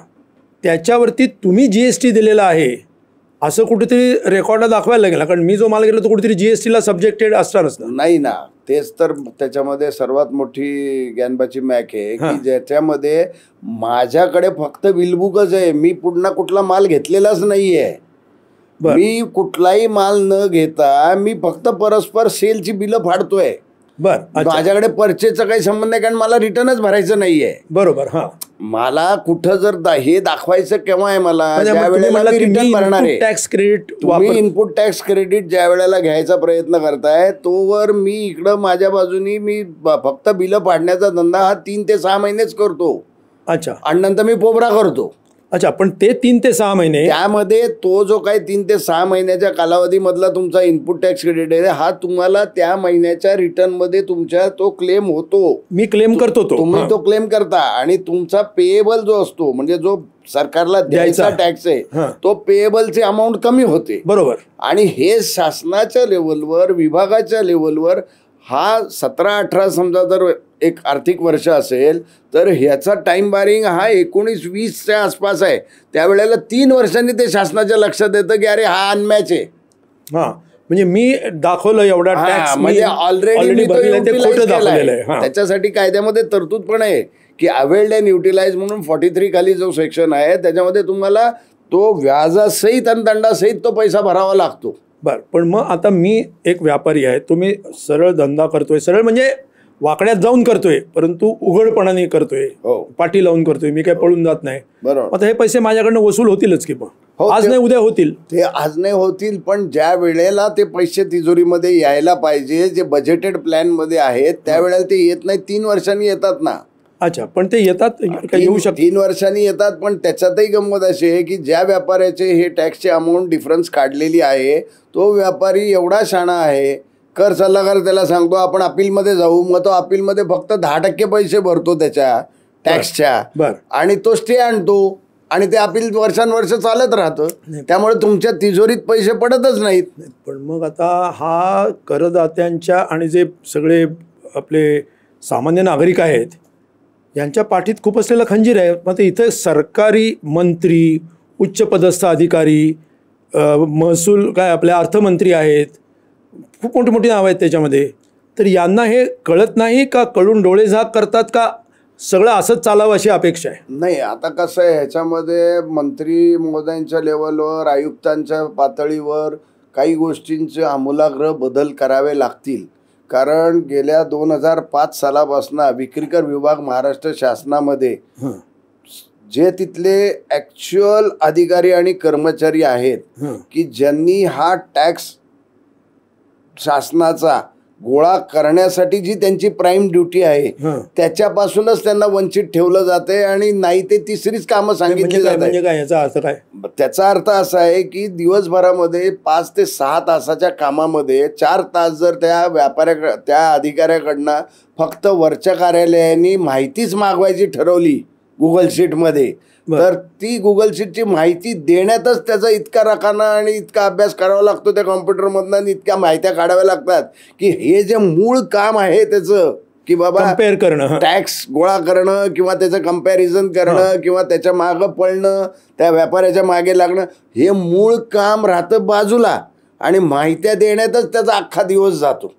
त्याच्यावरती तुम्ही GST दिलेला आहे असं कुठेतरी रेकॉर्ड दाखवायला लागेल, कारण मी जो माल घेतला तो कुठेतरी GSTला सब्जेक्टेड असणारच नाही ना. तेच तर त्याच्यामध्ये सर्वात मोठी ज्ञानबाची मॅक आहे की ज्याच्यामध्ये माझ्याकडे फक्त बिलबुकच आहे, मी पुन्हा कुठला माल घेतलेलाच नाहीये. मी कुठलाही माल न घेता मी फक्त परस्पर सेलची बिलं फाडतोय. माझ्याकडे परचेसचा काही संबंध नाही, कारण मला रिटर्नच भरायचं नाहीये. बरोबर. मला कुठं जर हे दाखवायचं केव्हा आहे, मला ज्या वेळेला मी रिटर्न भरणार आहे, टॅक्स क्रेडिट, तुम्ही इनपुट टॅक्स क्रेडिट ज्या वेळेला घ्यायचा प्रयत्न करताय तोवर मी इकडं माझ्या बाजूनी मी फक्त बिलं पाडण्याचा धंदा हा 3 ते 6 महिनेच करतो. अच्छा. आणि नंतर मी पोबरा करतो. अच्छा, पण ते 3 ते 6 महिने, त्यामध्ये तो जो काही 3 ते 6 महिन्याच्या कालावधीमधला तुमचा इनपुट टॅक्स क्रेडिट आहे हा तुम्हाला त्या महिन्याच्या रिटर्न मध्ये तुमच्या तो क्लेम होतो. मी क्लेम करतो, तुम्ही तो क्लेम करता आणि तुमचा पेएबल जो असतो, म्हणजे जो सरकारला द्यायचा टॅक्स आहे, तो पेएबलची अमाऊंट कमी होते. बरोबर. आणि हे शासनाच्या लेवलवर, विभागाच्या लेवलवर हा 17-18 समजा जर एक आर्थिक वर्ष असेल तर ह्याचा टाइम बारिंग हा 19-20च्या आसपास आहे. त्यावेळेला 3 वर्षांनी ते शासनाच्या लक्षात येतं की अरे हा अनमॅच आहे. म्हणजे मी दाखवलं एवढा टॅक्स, म्हणजे ऑलरेडी त्याच्यासाठी कायद्यामध्ये तरतूद पण आहे की अवेल्ड अँड युटिलाइज म्हणून 43 खाली जो सेक्शन आहे त्याच्यामध्ये तुम्हाला तो व्याजासहित आणि दंडासहित तो पैसा भरावा लागतो. बरं, पण मग आता मी एक व्यापारी आहे, तुम्ही सरळ धंदा करतोय, सरळ म्हणजे वाकड्यात जाऊन करतोय, परंतु उघडपणाने करतोय, पाठी लावून करतोय, मी काय पळून जात नाही. बरोबर. आता हे पैसे माझ्याकडनं वसूल होतीलच की पण आज नाही उद्या होतील. ते आज नाही होतील, पण ज्या वेळेला ते पैसे तिजोरीमध्ये यायला पाहिजे, जे बजेटेड प्लॅन मध्ये आहेत त्यावेळेला ते येत नाही. 3 वर्षांनी येतात ना. अच्छा, पण ते येतात, येऊ शकतात. 3 वर्षांनी येतात, पण त्याच्यातही गंमत अशी आहे की ज्या व्यापाऱ्याचे हे टॅक्सचे अमाऊंट डिफरन्स काढलेली आहे तो व्यापारी एवढा शाणा आहे, कर सल्लागार त्याला सांगतो आपण अपीलमध्ये जाऊ, मग तो अपीलमध्ये फक्त 10% पैसे भरतो त्याच्या टॅक्सच्या आणि तो स्टे आणतो आणि ते अपील वर्षानुवर्ष चालत राहतं. त्यामुळे तुमच्या तिजोरीत पैसे पडतच नाहीत. पण मग आता हा करदात्यांच्या आणि जे सगळे आपले सामान्य नागरिक आहेत यांच्या पाठीत खूप असलेला खंजीर आहे. मग इथे सरकारी मंत्री, उच्चपदस्थ अधिकारी, महसूल काय आपले अर्थमंत्री आहेत, खूप मोठी मोठी नावं आहेत त्याच्यामध्ये, तर यांना हे कळत नाही का, कळून डोळे झाक करतात का, सगळं असंच चालावं अशी अपेक्षा आहे? नाही, आता कसं आहे ह्याच्यामध्ये मंत्री महोदयांच्या लेवलवर, आयुक्तांच्या पातळीवर काही गोष्टींचे आमूलाग्र बदल करावे लागतील. कारण गेल्या 2005 सालापासून विक्रीकर विभाग महाराष्ट्र शासनामध्ये जे तिथले ॲक्च्युअल अधिकारी आणि कर्मचारी आहेत की ज्यांनी हा टॅक्स शासनाचा गोळा करण्यासाठी जी त्यांची प्राईम ड्युटी आहे त्याच्यापासूनच त्यांना वंचित ठेवलं जाते आणि नाही ते तिसरीच कामं सांगितली जातात. त्याचा अर्थ असा आहे की दिवसभरामध्ये 5 ते 6 तासाच्या कामामध्ये 4 तास जर त्या अधिकाऱ्याकडनं फक्त वरच्या कार्यालयाने माहितीच मागवायची ठरवली गुगल शीटमध्ये, तर ती गुगल शीटची माहिती देण्यातच त्याचा इतका रकाना आणि इतका अभ्यास करावा लागतो त्या कॉम्प्युटरमधनं आणि इतक्या माहित्या काढाव्या लागतात की हे जे मूळ काम आहे त्याचं की बाबा कम्पेअर करणं, टॅक्स गोळा करणं किंवा त्याचं कम्पॅरिझन करणं किंवा त्याच्या मागं पळणं, त्या व्यापाऱ्याच्या मागे लागणं, हे मूळ काम राहतं बाजूला आणि माहित्या देण्यातच त्याचा अख्खा दिवस जातो.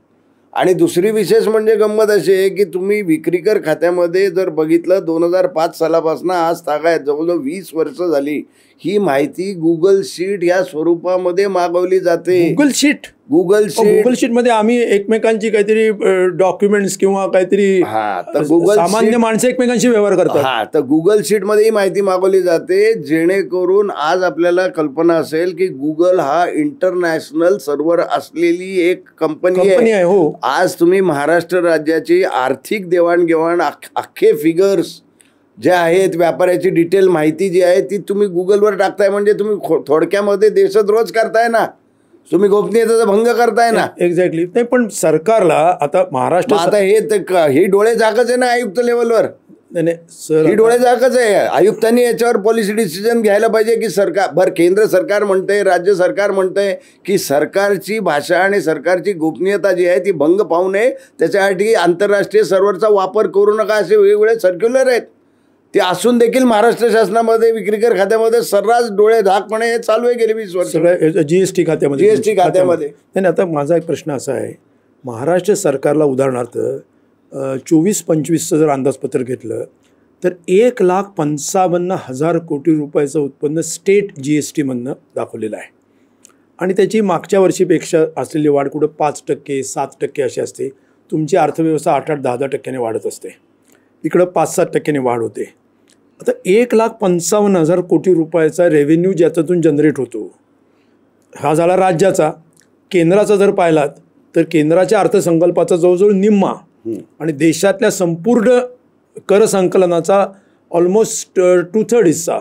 आणि दुसरी विशेष म्हणजे गंमत अशी आहे की तुम्ही विक्रीकर खात्यामध्ये जर बघितलं 2005 सालापासून आज तागायत जवळजवळ 20 वर्ष झाली ही माहिती गुगल शीट या स्वरूपामध्ये मागवली जाते. गुगल शीट मध्ये आम्ही एकमेकांची काहीतरी डॉक्युमेंट्स किंवा काहीतरी सामान्य माणसं एकमेकांशी व्यवहार करतात. तर गुगल शीट मध्ये ही माहिती मागवली जाते जेणेकरून आज आपल्याला कल्पना असेल की गुगल हा इंटरनॅशनल सर्व्हर असलेली एक कंपनी आहे. आज तुम्ही महाराष्ट्र राज्याची आर्थिक देवाणघेवाण अख्खे फिगर्स जे आहेत, व्यापाऱ्याची डिटेल माहिती जी आहे ती तुम्ही गुगलवर टाकताय म्हणजे तुम्ही थोडक्यामध्ये देशद्रोह करताय ना, तुम्ही गोपनीयतेचा भंग करताय ना. एक्झॅक्टली. नाही पण सरकारला आता महाराष्ट्र आता हे डोळे झाकच आहे ना आयुक्त लेवलवर. ही डोळे झाकच आहे. आयुक्तांनी याच्यावर पॉलिसी डिसिजन घ्यायला पाहिजे की सरकार केंद्र सरकार म्हणतंय, राज्य सरकार म्हणतंय की सरकारची भाषा आणि सरकारची गोपनीयता जी आहे ती भंग पाहू नये, त्याच्यासाठी आंतरराष्ट्रीय सर्व्हरचा वापर करू नका असे वेगवेगळे सर्क्युलर आहेत. ते असून देखील महाराष्ट्र शासनामध्ये विक्रीकर खात्यामध्ये सर्रास डोळे झाकपणे हे चालू आहे गेली 20 वर्ष जीएसटी खात्यामध्ये. नाही, आता माझा एक प्रश्न असा आहे, महाराष्ट्र सरकारला उदाहरणार्थ 24-25चं जर अंदाजपत्र घेतलं तर 1,55,000 कोटी रुपयाचं उत्पन्न स्टेट GST मधनं दाखवलेलं आहे आणि त्याची मागच्या वर्षीपेक्षा असलेली वाढ कुठं 5%, 7% अशी असते. तुमची अर्थव्यवस्था 8-8, 10-10% वाढत असते. इकडं 5-7% वाढ होते. आता 1,55,000 कोटी रुपयाचा रेव्हेन्यू ज्याच्यातून जनरेट होतो हा झाला राज्याचा. केंद्राचा जर पाहिलात तर केंद्राच्या अर्थसंकल्पाचा जवळजवळ निम्मा आणि देशातल्या संपूर्ण कर संकलनाचा ऑलमोस्ट 2/3 हिस्सा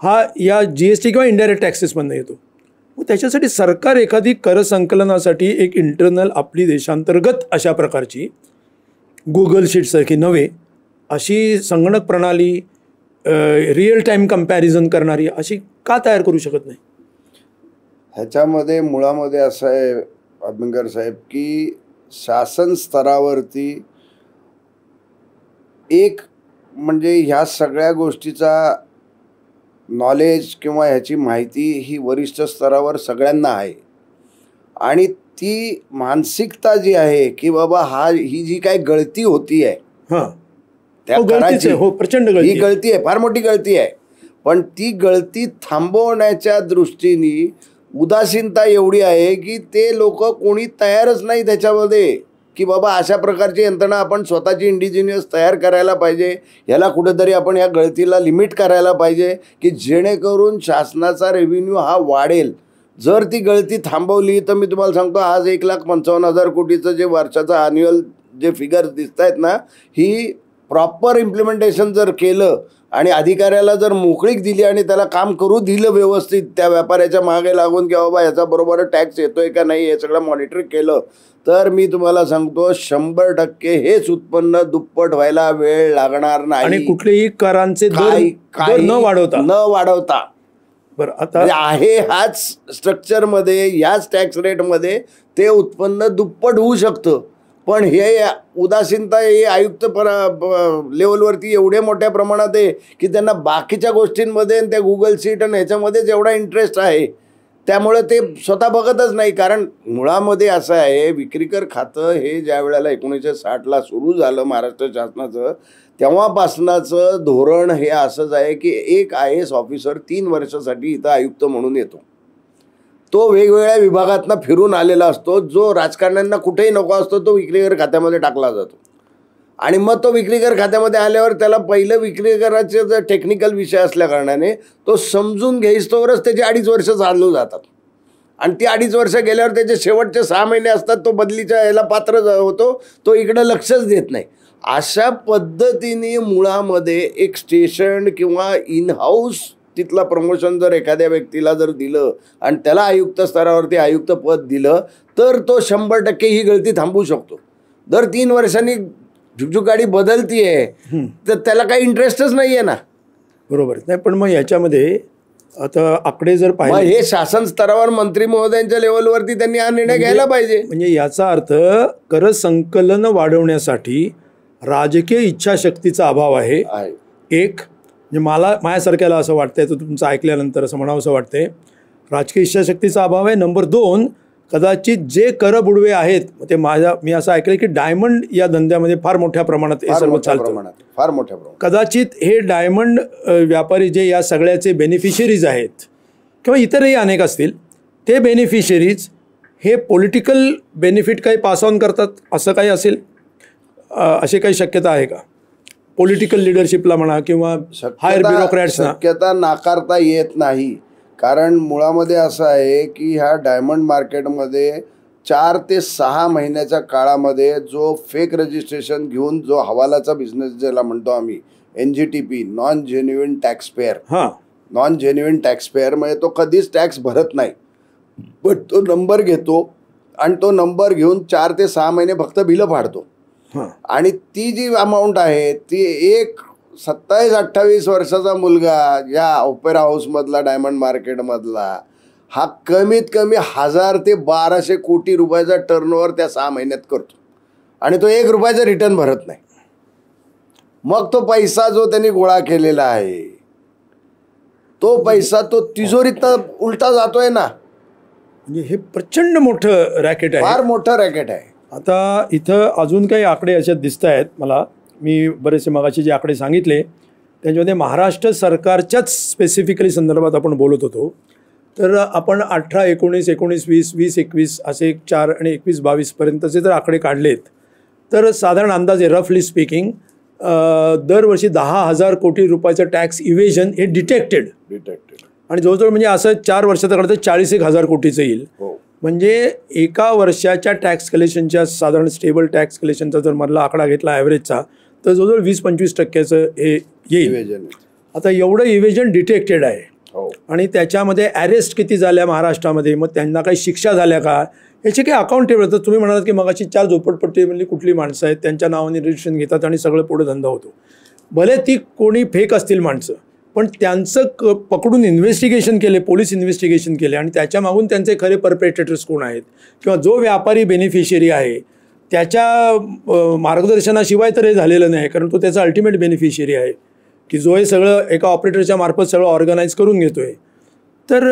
हा या GST किंवा इनडायरेक्ट टॅक्सेसमधनं येतो. मग त्याच्यासाठी सरकार एखादी कर संकलनासाठी एक इंटरनल आपली देशांतर्गत अशा प्रकारची गुगल शीटसारखी नव्हे अशी संगणक प्रणाली रिअल टाईम कंपॅरिझन करणारी अशी का तयार करू शकत नाही? ह्याच्यामध्ये मुळामध्ये असं आहे अभ्यंकर साहेब की शासन स्तरावरती एक म्हणजे ह्या सगळ्या गोष्टीचा नॉलेज किंवा ह्याची माहिती ही वरिष्ठ स्तरावर सगळ्यांना आहे आणि ती मानसिकता जी आहे की बाबा ही जी काही गळती होती आहे त्या कराची प्रचंड ही गळती आहे, फार मोठी गळती आहे, पण ती गळती थांबवण्याच्या दृष्टीने उदासीनता एवढी आहे की ते लोक कोणी तयारच नाही त्याच्यामध्ये की बाबा अशा प्रकारची यंत्रणा आपण स्वतःची इंडिजिनियस तयार करायला पाहिजे. ह्याला कुठेतरी आपण या गळतीला लिमिट करायला पाहिजे की जेणेकरून शासनाचा रेव्हेन्यू हा वाढेल. जर ती गळती थांबवली तर मी तुम्हाला सांगतो आज 1,55,000 कोटीचं जे वर्षाचं ॲन्युअल जे फिगर्स दिसत आहेत ना, ही प्रॉपर इम्प्लिमेंटेशन जर केलं आणि अधिकाऱ्याला जर मोकळीक दिली आणि त्याला काम करू दिलं व्यवस्थित त्या व्यापाऱ्याच्या मागे लागून की बाबा याचा बरोबर टॅक्स येतोय का नाही हे सगळं मॉनिटर केलं तर मी तुम्हाला सांगतो 100% हेच उत्पन्न दुप्पट व्हायला वेळ लागणार नाही आणि कुठलेही करांचे दर न वाढवता. बरं, आता आहे हाच स्ट्रक्चरमध्ये याच टॅक्स रेटमध्ये ते उत्पन्न दुप्पट होऊ शकतं. पण हे उदासीनता हे आयुक्त लेवलवरती एवढे मोठ्या प्रमाणात आहे की त्यांना बाकीच्या गोष्टींमध्ये त्या गुगल शीट आणि ह्याच्यामध्येच एवढा इंटरेस्ट आहे त्यामुळे ते स्वतः बघतच नाही. कारण मुळामध्ये असं आहे विक्रीकर खातं हे ज्या वेळेला 1960ला सुरू झालं महाराष्ट्र शासनाचं तेव्हापासनाचं धोरण हे असंच आहे की एक IAS ऑफिसर 3 वर्षासाठी इथं आयुक्त म्हणून येतो. तो वेगवेगळ्या विभागातनं फिरून आलेला असतो, जो राजकारण्यांना कुठेही नको असतो तो विक्रीकर खात्यामध्ये टाकला जातो. आणि मग तो विक्रीकर खात्यामध्ये आल्यावर त्याला पहिलं विक्रीकराचे जर टेक्निकल विषय असल्या कारणाने तो समजून घेईस्तोवरच त्याचे 2.5 वर्ष चालू जातात. आणि ती 2.5 वर्ष गेल्यावर त्याचे शेवटचे 6 महिने असतात, तो बदलीच्या याला पात्र होतो, तो इकडं लक्षच देत नाही. अशा पद्धतीने मुळामध्ये एक स्टेशन किंवा इन हाऊस तिथला प्रमोशन जर एखाद्या व्यक्तीला जर दिलं आणि त्याला आयुक्त स्तरावरती आयुक्त पद दिलं तर तो 100% ही गळती थांबवू शकतो. दर 3 वर्षांनी झुकझुक गाडी बदलतीये तर त्याला काही इंटरेस्टच नाहीये ना. बरोबर नाही. पण मग याच्यामध्ये आता आकडे जर पाहिले, हे शासन स्तरावर मंत्री महोदयांच्या लेवलवरती त्यांनी हा निर्णय घ्यायला पाहिजे. म्हणजे याचा अर्थ कर संकलन वाढवण्यासाठी राजकीय इच्छाशक्तीचा अभाव आहे. एक म्हणजे मला माझ्यासारख्याला असं वाटतंय, तर तुमचं ऐकल्यानंतर असं म्हणावं असं वाटतंय, राजकीय इच्छाशक्तीचा अभाव आहे. नंबर 2, कदाचित जे कर बुडवे आहेत ते मी असं ऐकलं की डायमंड या धंद्यामध्ये फार मोठ्या प्रमाणात हे सर्व चालतं, फार मोठ्या प्रमाणात. कदाचित हे डायमंड व्यापारी जे या सगळ्याचे बेनिफिशरीज आहेत किंवा इतरही अनेक असतील, ते बेनिफिशरीज हे पॉलिटिकल बेनिफिट काही पास ऑन करतात असं काही असेल, अशी काही शक्यता आहे का? पॉलिटिकल लिडरशिपला म्हणा किंवा हायर ब्युरोक्रॅट्सना. शक्यता नाकारता येत नाही. कारण मुळामध्ये असं आहे की ह्या डायमंड मार्केटमध्ये 4 ते 6 महिन्याच्या काळामध्ये जो फेक रजिस्ट्रेशन घेऊन जो हवालाचा बिझनेस ज्याला म्हणतो आम्ही NGTP, non genuine tax payer, non genuine tax payer म्हणजे तो कधीच टॅक्स भरत नाही, पण तो नंबर घेतो आणि तो नंबर घेऊन 4 ते 6 महिने फक्त बिलं फाडतो. आणि ती जी अमाऊंट आहे ती एक 27-28 वर्षाचा मुलगा या ओपेरा हाऊसमधला डायमंड मार्केटमधला हा कमीत कमी 1000 ते 1200 कोटी रुपयाचा टर्नओव्हर त्या 6 महिन्यात करतो आणि तो 1 रुपयाचा रिटर्न भरत नाही. मग तो पैसा जो त्यांनी गोळा केलेला आहे तो पैसा तो तिजोरीत उलटा जातोय ना. म्हणजे हे प्रचंड मोठं रॅकेट आहे, फार मोठं रॅकेट आहे. आता इथं अजून काही आकडे असे दिसत आहेत मला. मी बरेचसे मगाशी जे आकडे सांगितले त्याच्यामध्ये महाराष्ट्र सरकारच्याच स्पेसिफिकली संदर्भात आपण बोलत होतो. तर आपण 18, 19, 19, 20, 20, 21 असे 4 आणि 21, 22 पर्यंतचे जर आकडे काढलेत तर साधारण अंदाजे रफली स्पीकिंग दरवर्षी 10,000 कोटी रुपयाचं टॅक्स इव्हेजन हे डिटेक्टेड आणि जवळजवळ म्हणजे असं 4 वर्षाचं काढतं 40,000 कोटीचं येईल. म्हणजे एका वर्षाच्या टॅक्स कलेक्शनच्या साधारण स्टेबल टॅक्स कलेक्शनचा जर मधला आकडा घेतला ॲव्हरेजचा तर जवळजवळ 20-25% हे येईल. आता एवढं इव्हेजन डिटेक्टेड आहे आणि त्याच्यामध्ये अरेस्ट किती झाल्या महाराष्ट्रामध्ये, मग त्यांना काही शिक्षा झाल्या का, याचे काही अकाउंटेबल. तर तुम्ही म्हणालात की मगाशी 4 झोपडपट्टीमधली कुठली माणसं आहेत त्यांच्या नावाने रजिस्ट्रेशन घेतात आणि सगळं पुढे धंदा होतो. भले ती कोणी फेक असतील माणसं, पण त्यांचं पकडून इन्व्हेस्टिगेशन केले, पोलीस इन्व्हेस्टिगेशन केले आणि त्याच्या मागून त्यांचे खरे परपेट्रेटर्स कोण आहेत किंवा जो व्यापारी बेनिफिशियरी आहे त्याच्या मार्गदर्शनाशिवाय तर हे झालेलं नाही, कारण तो त्याचा अल्टिमेट बेनिफिशियरी आहे की जो हे सगळं एका ऑपरेटरच्या मार्फत सगळं ऑर्गनाईज करून घेतो आहे. तर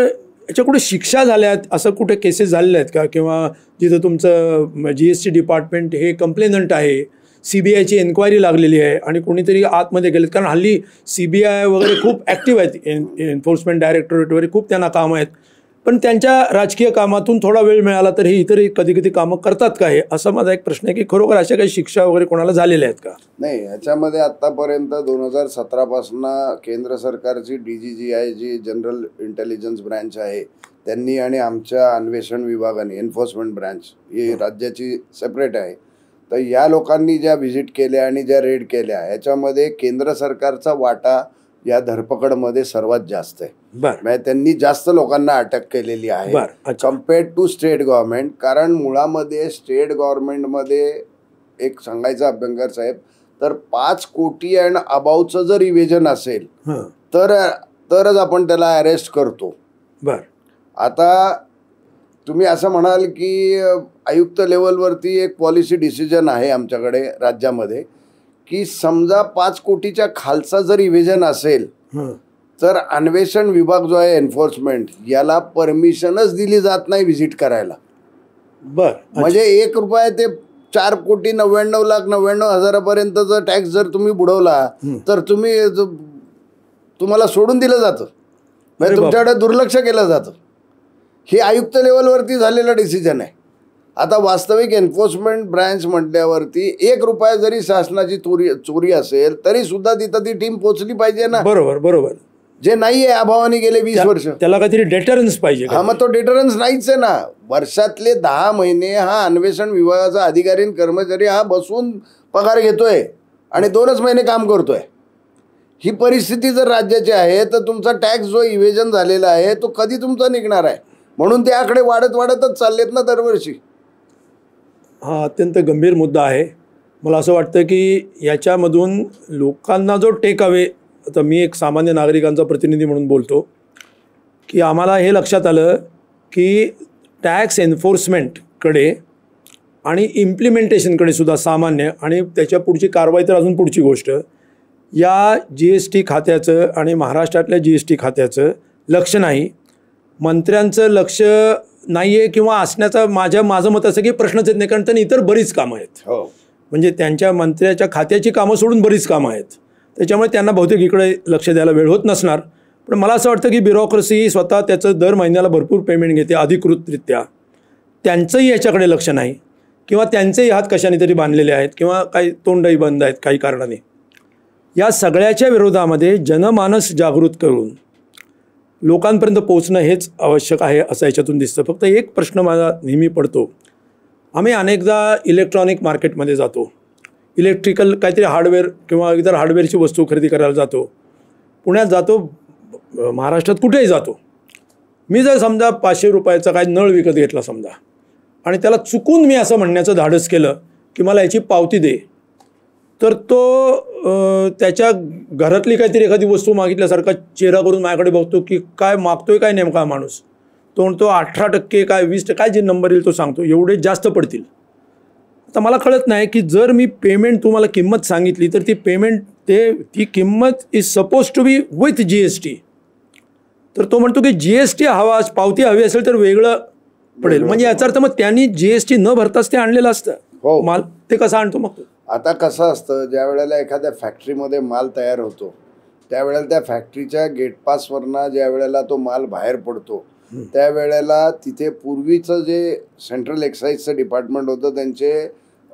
याच्या कुठे शिक्षा झाल्या आहेत असं कुठे केसेस झालेल्या आहेत का? किंवा जिथं तुमचं GST डिपार्टमेंट हे कंप्लेनंट आहे, CBIची एन्क्वायरी लागलेली आहे आणि कोणीतरी आतमध्ये गेलेत, कारण हल्ली CBI वगैरे खूप ॲक्टिव्ह आहेत, एन्फोर्समेंट डायरेक्टोरेट वगैरे खूप त्यांना कामं आहेत, पण त्यांच्या राजकीय कामातून थोडा वेळ मिळाला तर हे इतरही कधी कधी कामं करतात का हे, असा माझा एक प्रश्न आहे की खरोखर अशा काही शिक्षा वगैरे कोणाला झालेल्या आहेत का? नाही, ह्याच्यामध्ये आत्तापर्यंत 2017 पासून केंद्र सरकारची DGGI जी जनरल इंटेलिजन्स ब्रँच आहे त्यांनी आणि आमच्या अन्वेषण विभागाने एन्फोर्समेंट ब्रँच ही राज्याची सेपरेट आहे, तर या लोकांनी ज्या व्हिजिट केल्या आणि ज्या रेड केल्या याच्यामध्ये केंद्र सरकारचा वाटा या धरपकडमध्ये सर्वात जास्त आहे. म्हणजे त्यांनी जास्त लोकांना अटक केलेली आहे कम्पेअर्ड टू स्टेट गव्हर्नमेंट. कारण मुळामध्ये स्टेट गव्हर्नमेंटमध्ये एक सांगायचं अभ्यंकर साहेब तर 5 कोटी अँड अबाउचं जर इव्हेजन असेल तरच आपण त्याला अरेस्ट करतो. आता तुम्ही असं म्हणाल की आयुक्त लेवलवरती एक पॉलिसी डिसिजन आहे आमच्याकडे राज्यामध्ये की समजा 5 कोटीच्या खालचा जर इव्हेजन असेल तर अन्वेषण विभाग जो आहे एन्फोर्समेंट याला परमिशनच दिली जात नाही व्हिजिट करायला. म्हणजे 1 रुपया ते 4,99,99,000 टॅक्स जर तुम्ही बुडवला तर तुम्हाला सोडून दिलं जातं, म्हणजे तुमच्याकडे दुर्लक्ष केलं जातं. हे आयुक्त लेवलवरती झालेला डिसिजन आहे. आता वास्तविक एन्फोर्समेंट ब्रँच म्हटल्यावरती 1 रुपया जरी शासनाची चोरी असेल तरी सुद्धा तिथं ती टीम पोहोचली पाहिजे ना. बरोबर बरोबर. जे नाहीये अभावाने गेले 20 वर्ष, त्याला काहीतरी डेटरन्स पाहिजे. हा, मग तो डेटरन्स नाहीच आहे ना. वर्षातले 10 महिने हा अन्वेषण विभागाचा अधिकारी आणि कर्मचारी हा बसून पगार घेतोय आणि 2च महिने काम करतोय. ही परिस्थिती जर राज्याची आहे तर तुमचा टॅक्स जो इव्हेजन झालेला आहे तो कधी तुमचा निघणार आहे. म्हणून ते आकडे वाढतच चाललेत ना दरवर्षी. हा अत्यंत गंभीर मुद्दा आहे. मला असं वाटतं की याच्यामधून लोकांना जो टेक अवे, आता मी एक सामान्य नागरिकांचा प्रतिनिधी म्हणून बोलतो, की आम्हाला हे लक्षात आलं की टॅक्स एन्फोर्समेंटकडे आणि इम्प्लिमेंटेशनकडे सुद्धा सामान्य आणि त्याच्या पुढची कारवाई तर अजून पुढची गोष्ट, या GST खात्याचं आणि महाराष्ट्रातल्या GST खात्याचं लक्ष नाही. मंत्र्यांचं लक्ष नाही आहे किंवा असण्याचा माझं मत असं की प्रश्नच येत नाही, कारण त्यांनी इतर बरीच कामं आहेत. म्हणजे त्यांच्या मंत्र्याच्या खात्याची कामं सोडून बरीच कामं आहेत. त्याच्यामुळे त्यांना बहुतेक इकडे लक्ष द्यायला वेळ होत नसणार. पण मला असं वाटतं की ब्युरोक्रेसी स्वतः त्याचं दर महिन्याला भरपूर पेमेंट घेते अधिकृतरित्या, त्यांचंही याच्याकडे लक्ष नाही किंवा त्यांचेही हात कशाने तरी बांधलेले आहेत किंवा काही तोंडही बंद आहेत काही कारणाने. या सगळ्याच्या विरोधामध्ये जनमानस जागृत करून लोकांपर्यंत पोहोचणं हेच आवश्यक आहे असं याच्यातून दिसतं. फक्त एक प्रश्न मला नेहमी पडतो, आम्ही अनेकदा इलेक्ट्रॉनिक मार्केटमध्ये जातो, इलेक्ट्रिकल काहीतरी हार्डवेअर किंवा इतर हार्डवेअरची वस्तू खरेदी करायला जातो, पुण्यात जातो, महाराष्ट्रात कुठेही जातो. मी जर समजा 500 रुपयाचा काय नळ विकत घेतला समजा आणि त्याला चुकून मी असं म्हणण्याचं धाडस केलं की मला याची पावती दे, तर तो त्याच्या घरातली काहीतरी एखादी वस्तू मागितल्यासारखा चेहरा करून माझ्याकडे बघतो की काय मागतोय काय नेमका माणूस. तो म्हणतो 18% काय 20% काय जे नंबर येईल तो सांगतो, एवढे जास्त पडतील. आता मला कळत नाही की जर मी पेमेंट तुम्हाला किंमत सांगितली तर ती पेमेंट ती किंमत is suppose to be with GST, तर तो म्हणतो की GST हवा, पावती हवी असेल तर वेगळं पडेल. म्हणजे याचा अर्थ मग त्यांनी GST न भरताच ते आणलेलं असतं माल. ते कसं आणतो मग? आता कसं असतं, ज्या वेळेला एखाद्या फॅक्टरीमध्ये माल तयार होतो त्यावेळेला त्या फॅक्टरीच्या गेटपासवरनं ज्या वेळेला तो माल बाहेर पडतो त्यावेळेला तिथे पूर्वीचं जे सेंट्रल एक्साईजचं डिपार्टमेंट होतं त्यांचे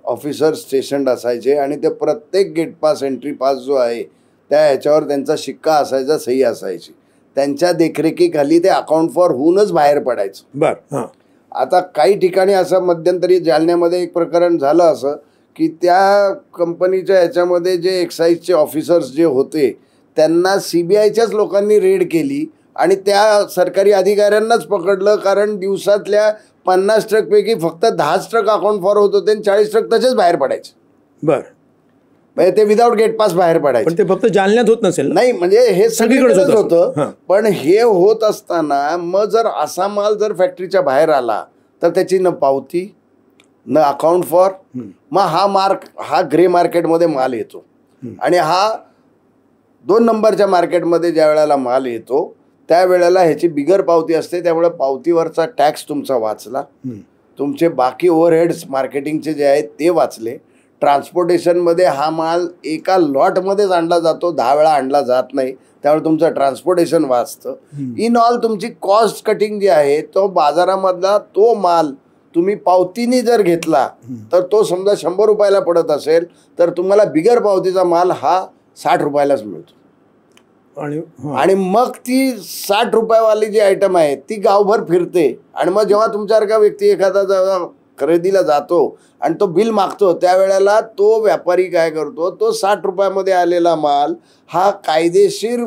ऑफिसर स्टेशन्ड असायचे आणि ते प्रत्येक गेट पास एंट्री पास जो आहे त्या ह्याच्यावर त्यांचा शिक्का असायचा, सही असायची. त्यांच्या देखरेखीखाली ते अकाउंट फॉर होऊनच बाहेर पडायचं. बरं. आता काही ठिकाणी असं मध्यंतरी जालन्यामध्ये एक प्रकरण झालं असं की त्या कंपनीच्या ह्याच्यामध्ये जे एक्साईजचे ऑफिसर्स जे होते त्यांना CBIच्याच लोकांनी रेड केली आणि त्या सरकारी अधिकाऱ्यांनाच पकडलं, कारण दिवसातल्या 50 ट्रकपैकी फक्त 10 ट्रक अकाउंट फॉर होत होते आणि 40 ट्रक तसेच बाहेर पडायचे. बरं. म्हणजे ते विदाऊट गेट पास बाहेर पडायचे. पण ते फक्त जालन्यात होत नसेल? नाही, म्हणजे हे सगळीकडेच होतं. पण हे होत असताना मग जर असा माल जर फॅक्टरीच्या बाहेर आला तर त्याची न पावती न अकाउंट फॉर, मग हा ग्रे मार्केटमध्ये माल येतो आणि हा 2 नंबरच्या मार्केटमध्ये ज्या वेळेला माल येतो त्यावेळेला ह्याची बिगर पावती असते, त्यामुळे पावतीवरचा टॅक्स तुमचा वाचला, तुमचे बाकी ओव्हरहेड्स मार्केटिंगचे जे आहेत ते वाचले. ट्रान्सपोर्टेशनमध्ये हा माल एका लॉटमध्येच आणला जातो, 10 वेळा आणला जात नाही, त्यामुळे तुमचं ट्रान्सपोर्टेशन वाचतं. इन ऑल तुमची कॉस्ट कटिंग जी आहे तो बाजारामधला तो माल तुम्ही पावतीने जर घेतला तर तो समजा 100 रुपयाला पडत असेल तर तुम्हाला बिगर पावतीचा माल हा 60 रुपयालाच मिळतो. आणि मग ती 60 रुपयावाली जी आयटम आहे ती गावभर फिरते आणि मग जेव्हा तुमच्यासारखा व्यक्ती एखादा जेव्हा खरेदीला जातो आणि तो बिल मागतो त्यावेळेला तो व्यापारी काय करतो, तो 60 रुपयामध्ये आलेला माल हा कायदेशीर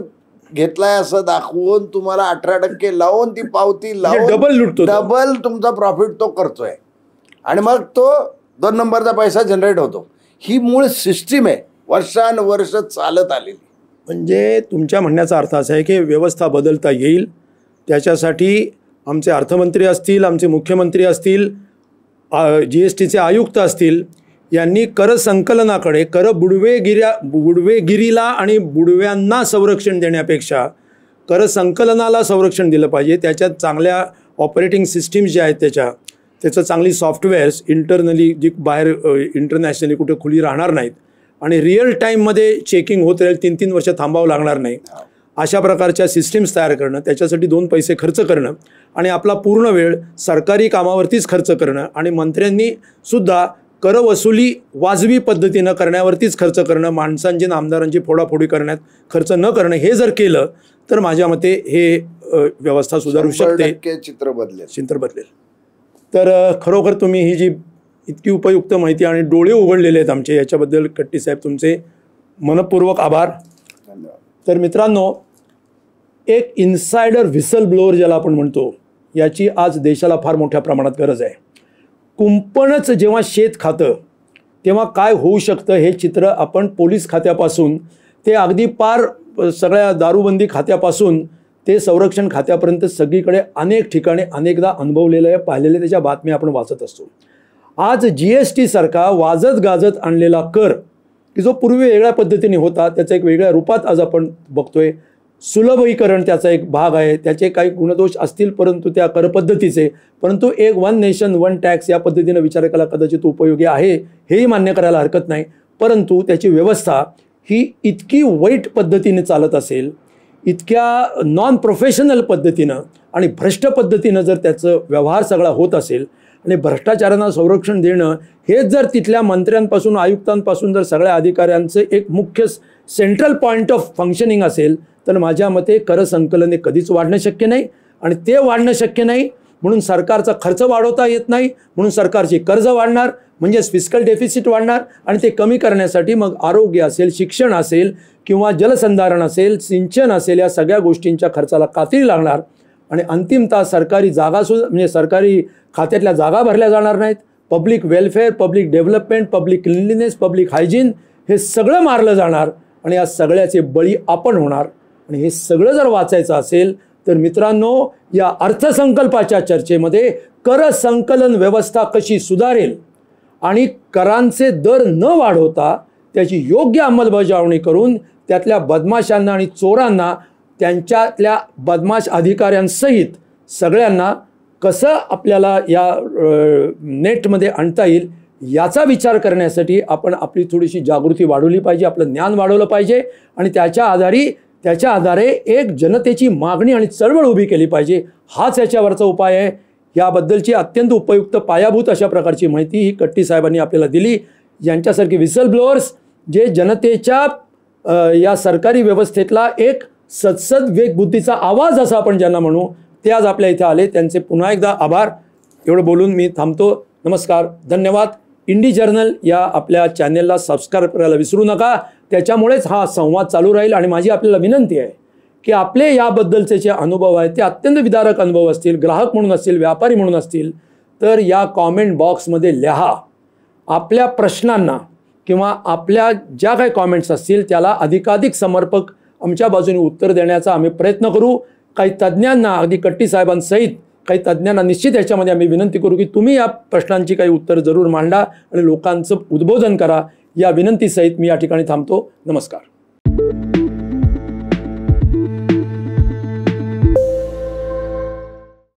घेतलाय असं दाखवून तुम्हाला 18% लावून ती पावती लावून डबल तुमचा प्रॉफिट तो करतोय आणि मग तो 2 नंबरचा पैसा जनरेट होतो. ही मूळ सिस्टीम आहे, वर्षानुवर्ष चालत आलेली. म्हणजे तुमच्या म्हणण्याचा अर्थ असा आहे की व्यवस्था बदलता येईल, त्याच्यासाठी आमचे अर्थमंत्री असतील, आमचे मुख्यमंत्री असतील, GSTचे आयुक्त असतील, यांनी कर संकलनाकडे, बुडवेगिरीला आणि बुडव्यांना संरक्षण देण्यापेक्षा कर संकलनाला संरक्षण दिलं पाहिजे. त्याच्यात चांगल्या ऑपरेटिंग सिस्टीम्स ज्या आहेत त्याचं चांगली सॉफ्टवेअर्स इंटरनली जी बाहेर इंटरनॅशनली कुठे खुली राहणार नाहीत आणि रिअल टाईममध्ये चेकिंग होत राहील, 3-3 वर्ष थांबावं लागणार नाही, अशा प्रकारच्या सिस्टीम्स तयार करणं, त्याच्यासाठी 2 पैसे खर्च करणं आणि आपला पूर्ण वेळ सरकारी कामावरतीच खर्च करणं आणि मंत्र्यांनी सुद्धा करवसुली वाजवी पद्धतीनं करण्यावरतीच खर्च करणं, माणसांची आमदारांची फोडाफोडी करण्यात खर्च न करणं, हे जर केलं तर माझ्या मते हे व्यवस्था सुधारू शकते, चित्र बदलेल. तर खरोखर तुम्ही ही जी इतकी उपयुक्त माहिती आणि डोळे उघडलेले आहेत आमचे, याच्याबद्दल कट्टी साहेब तुमचे मनपूर्वक आभार. तर मित्रांनो, एक इन्सायडर व्हिसल ब्लोअर ज्याला आपण म्हणतो, याची आज देशाला फार मोठ्या प्रमाणात गरज आहे. कुंपणच जेव्हा शेत खातं तेव्हा काय होऊ शकतं हे चित्र आपण पोलीस खात्यापासून ते अगदी पार सगळ्या दारूबंदी खात्यापासून ते संरक्षण खात्यापर्यंत सगळीकडे अनेक ठिकाणी अनेकदा अनुभवलेलं आहे, पाहिलेलं, त्याच्या बातम्या आपण वाचत असतो. आज GST सारखा वाजत गाजत आणलेला कर, की जो पूर्वी वेगळ्या पद्धतीने होता, त्याचा एक वेगळ्या रूपात आज आपण बघतोय. सुलभीकरण त्याचा एक भाग आहे, त्याचे काही गुणदोष असतील परंतु त्या कर पद्धतीचे, परंतु एक वन नेशन वन टॅक्स या पद्धतीनं विचार करायला कदाचित उपयोगी आहे, हेही मान्य करायला हरकत नाही. परंतु त्याची व्यवस्था ही इतकी वाईट पद्धतीने चालत असेल, इतक्या नॉन प्रोफेशनल पद्धतीनं आणि भ्रष्ट पद्धतीनं जर त्याचं व्यवहार सगळा होत असेल आणि भ्रष्टाचारांना संरक्षण देणं हेच जर तिथल्या मंत्र्यांपासून आयुक्तांपासून जर सगळ्या अधिकाऱ्यांचं एक मुख्य सेंट्रल पॉईंट ऑफ फंक्शनिंग असेल, तर माझ्या मते कर संकलन हे कधीच वाढणं शक्य नाही. आणि ते वाढणं शक्य नाही म्हणून सरकारचा खर्च वाढवता येत नाही, म्हणून सरकारची कर्ज वाढणार, म्हणजेच फिस्कल डेफिसिट वाढणार. आणि ते कमी करण्यासाठी मग आरोग्य असेल, शिक्षण असेल किंवा जलसंधारण असेल, सिंचन असेल, या सगळ्या गोष्टींच्या खर्चाला कात्री लागणार. आणि अंतिमतः सरकारी जागासुद्धा, म्हणजे सरकारी खात्यातल्या जागा भरल्या जाणार नाहीत. Public welfare, public development, public cleanliness, public hygiene हे सगळं मारलं जाणार आणि या सगळ्याचे बळी आपण होणार. आणि हे सगळं जर वाचायचं असेल तर मित्रांनो, या अर्थसंकल्पाच्या चर्चेमध्ये कर संकलन व्यवस्था कशी सुधारेल आणि करांचे दर न वाढवता त्याची योग्य अंमलबजावणी करून त्यातल्या बदमाशांना आणि चोरांना, त्यांच्यातल्या बदमाश अधिकाऱ्यांसहित सगळ्यांना कसं आपल्याला या नेटमध्ये आणता येईल याचा विचार करण्यासाठी आपण आपली थोडीशी जागृती वाढवली पाहिजे, आपलं ज्ञान वाढवलं पाहिजे आणि त्याच्या आधारे एक जनतेची मागणी आणि चळवळ उभी केली पाहिजे. हाच याच्यावरचा उपाय आहे. याबद्दलची अत्यंत उपयुक्त पायाभूत अशा प्रकारची माहिती ही कट्टी साहेबांनी आपल्याला दिली. यांच्यासारखी व्हिसल ब्लोअर्स जे जनतेच्या या सरकारी व्यवस्थेतला एक सदसद वेगबुद्धीचा आवाज असा आपण ज्यांना म्हणू, ते आज आपल्या इथे आले. त्यांचे पुन्हा एकदा आभार. एवढं बोलून मी थांबतो. नमस्कार, धन्यवाद. इंडी जर्नल या आपल्या चॅनेलला सबस्क्राईब करायला विसरू नका. त्याच्यामुळेच हा संवाद चालू राहील. आणि माझी आपल्याला विनंती आहे की आपले याबद्दलचे जे अनुभव आहेत ते अत्यंत विदारक अनुभव असतील, ग्राहक म्हणून असतील, व्यापारी म्हणून असतील, तर या कॉमेंट बॉक्समध्ये लिहा. आपल्या प्रश्नांना किंवा आपल्या ज्या काही कॉमेंट्स असतील त्याला अधिकाधिक समर्पक आमच्या बाजूने उत्तर देण्याचा आम्ही प्रयत्न करू. काही तज्ज्ञांना, अगदी कट्टी साहेबांसहित काही तज्ज्ञांना निश्चित याच्यामध्ये आम्ही विनंती करू की तुम्ही या प्रश्नांची काही उत्तर जरूर मांडा आणि लोकांचं उद्बोधन करा. या विनंतीसहित मी या ठिकाणी थांबतो. नमस्कार.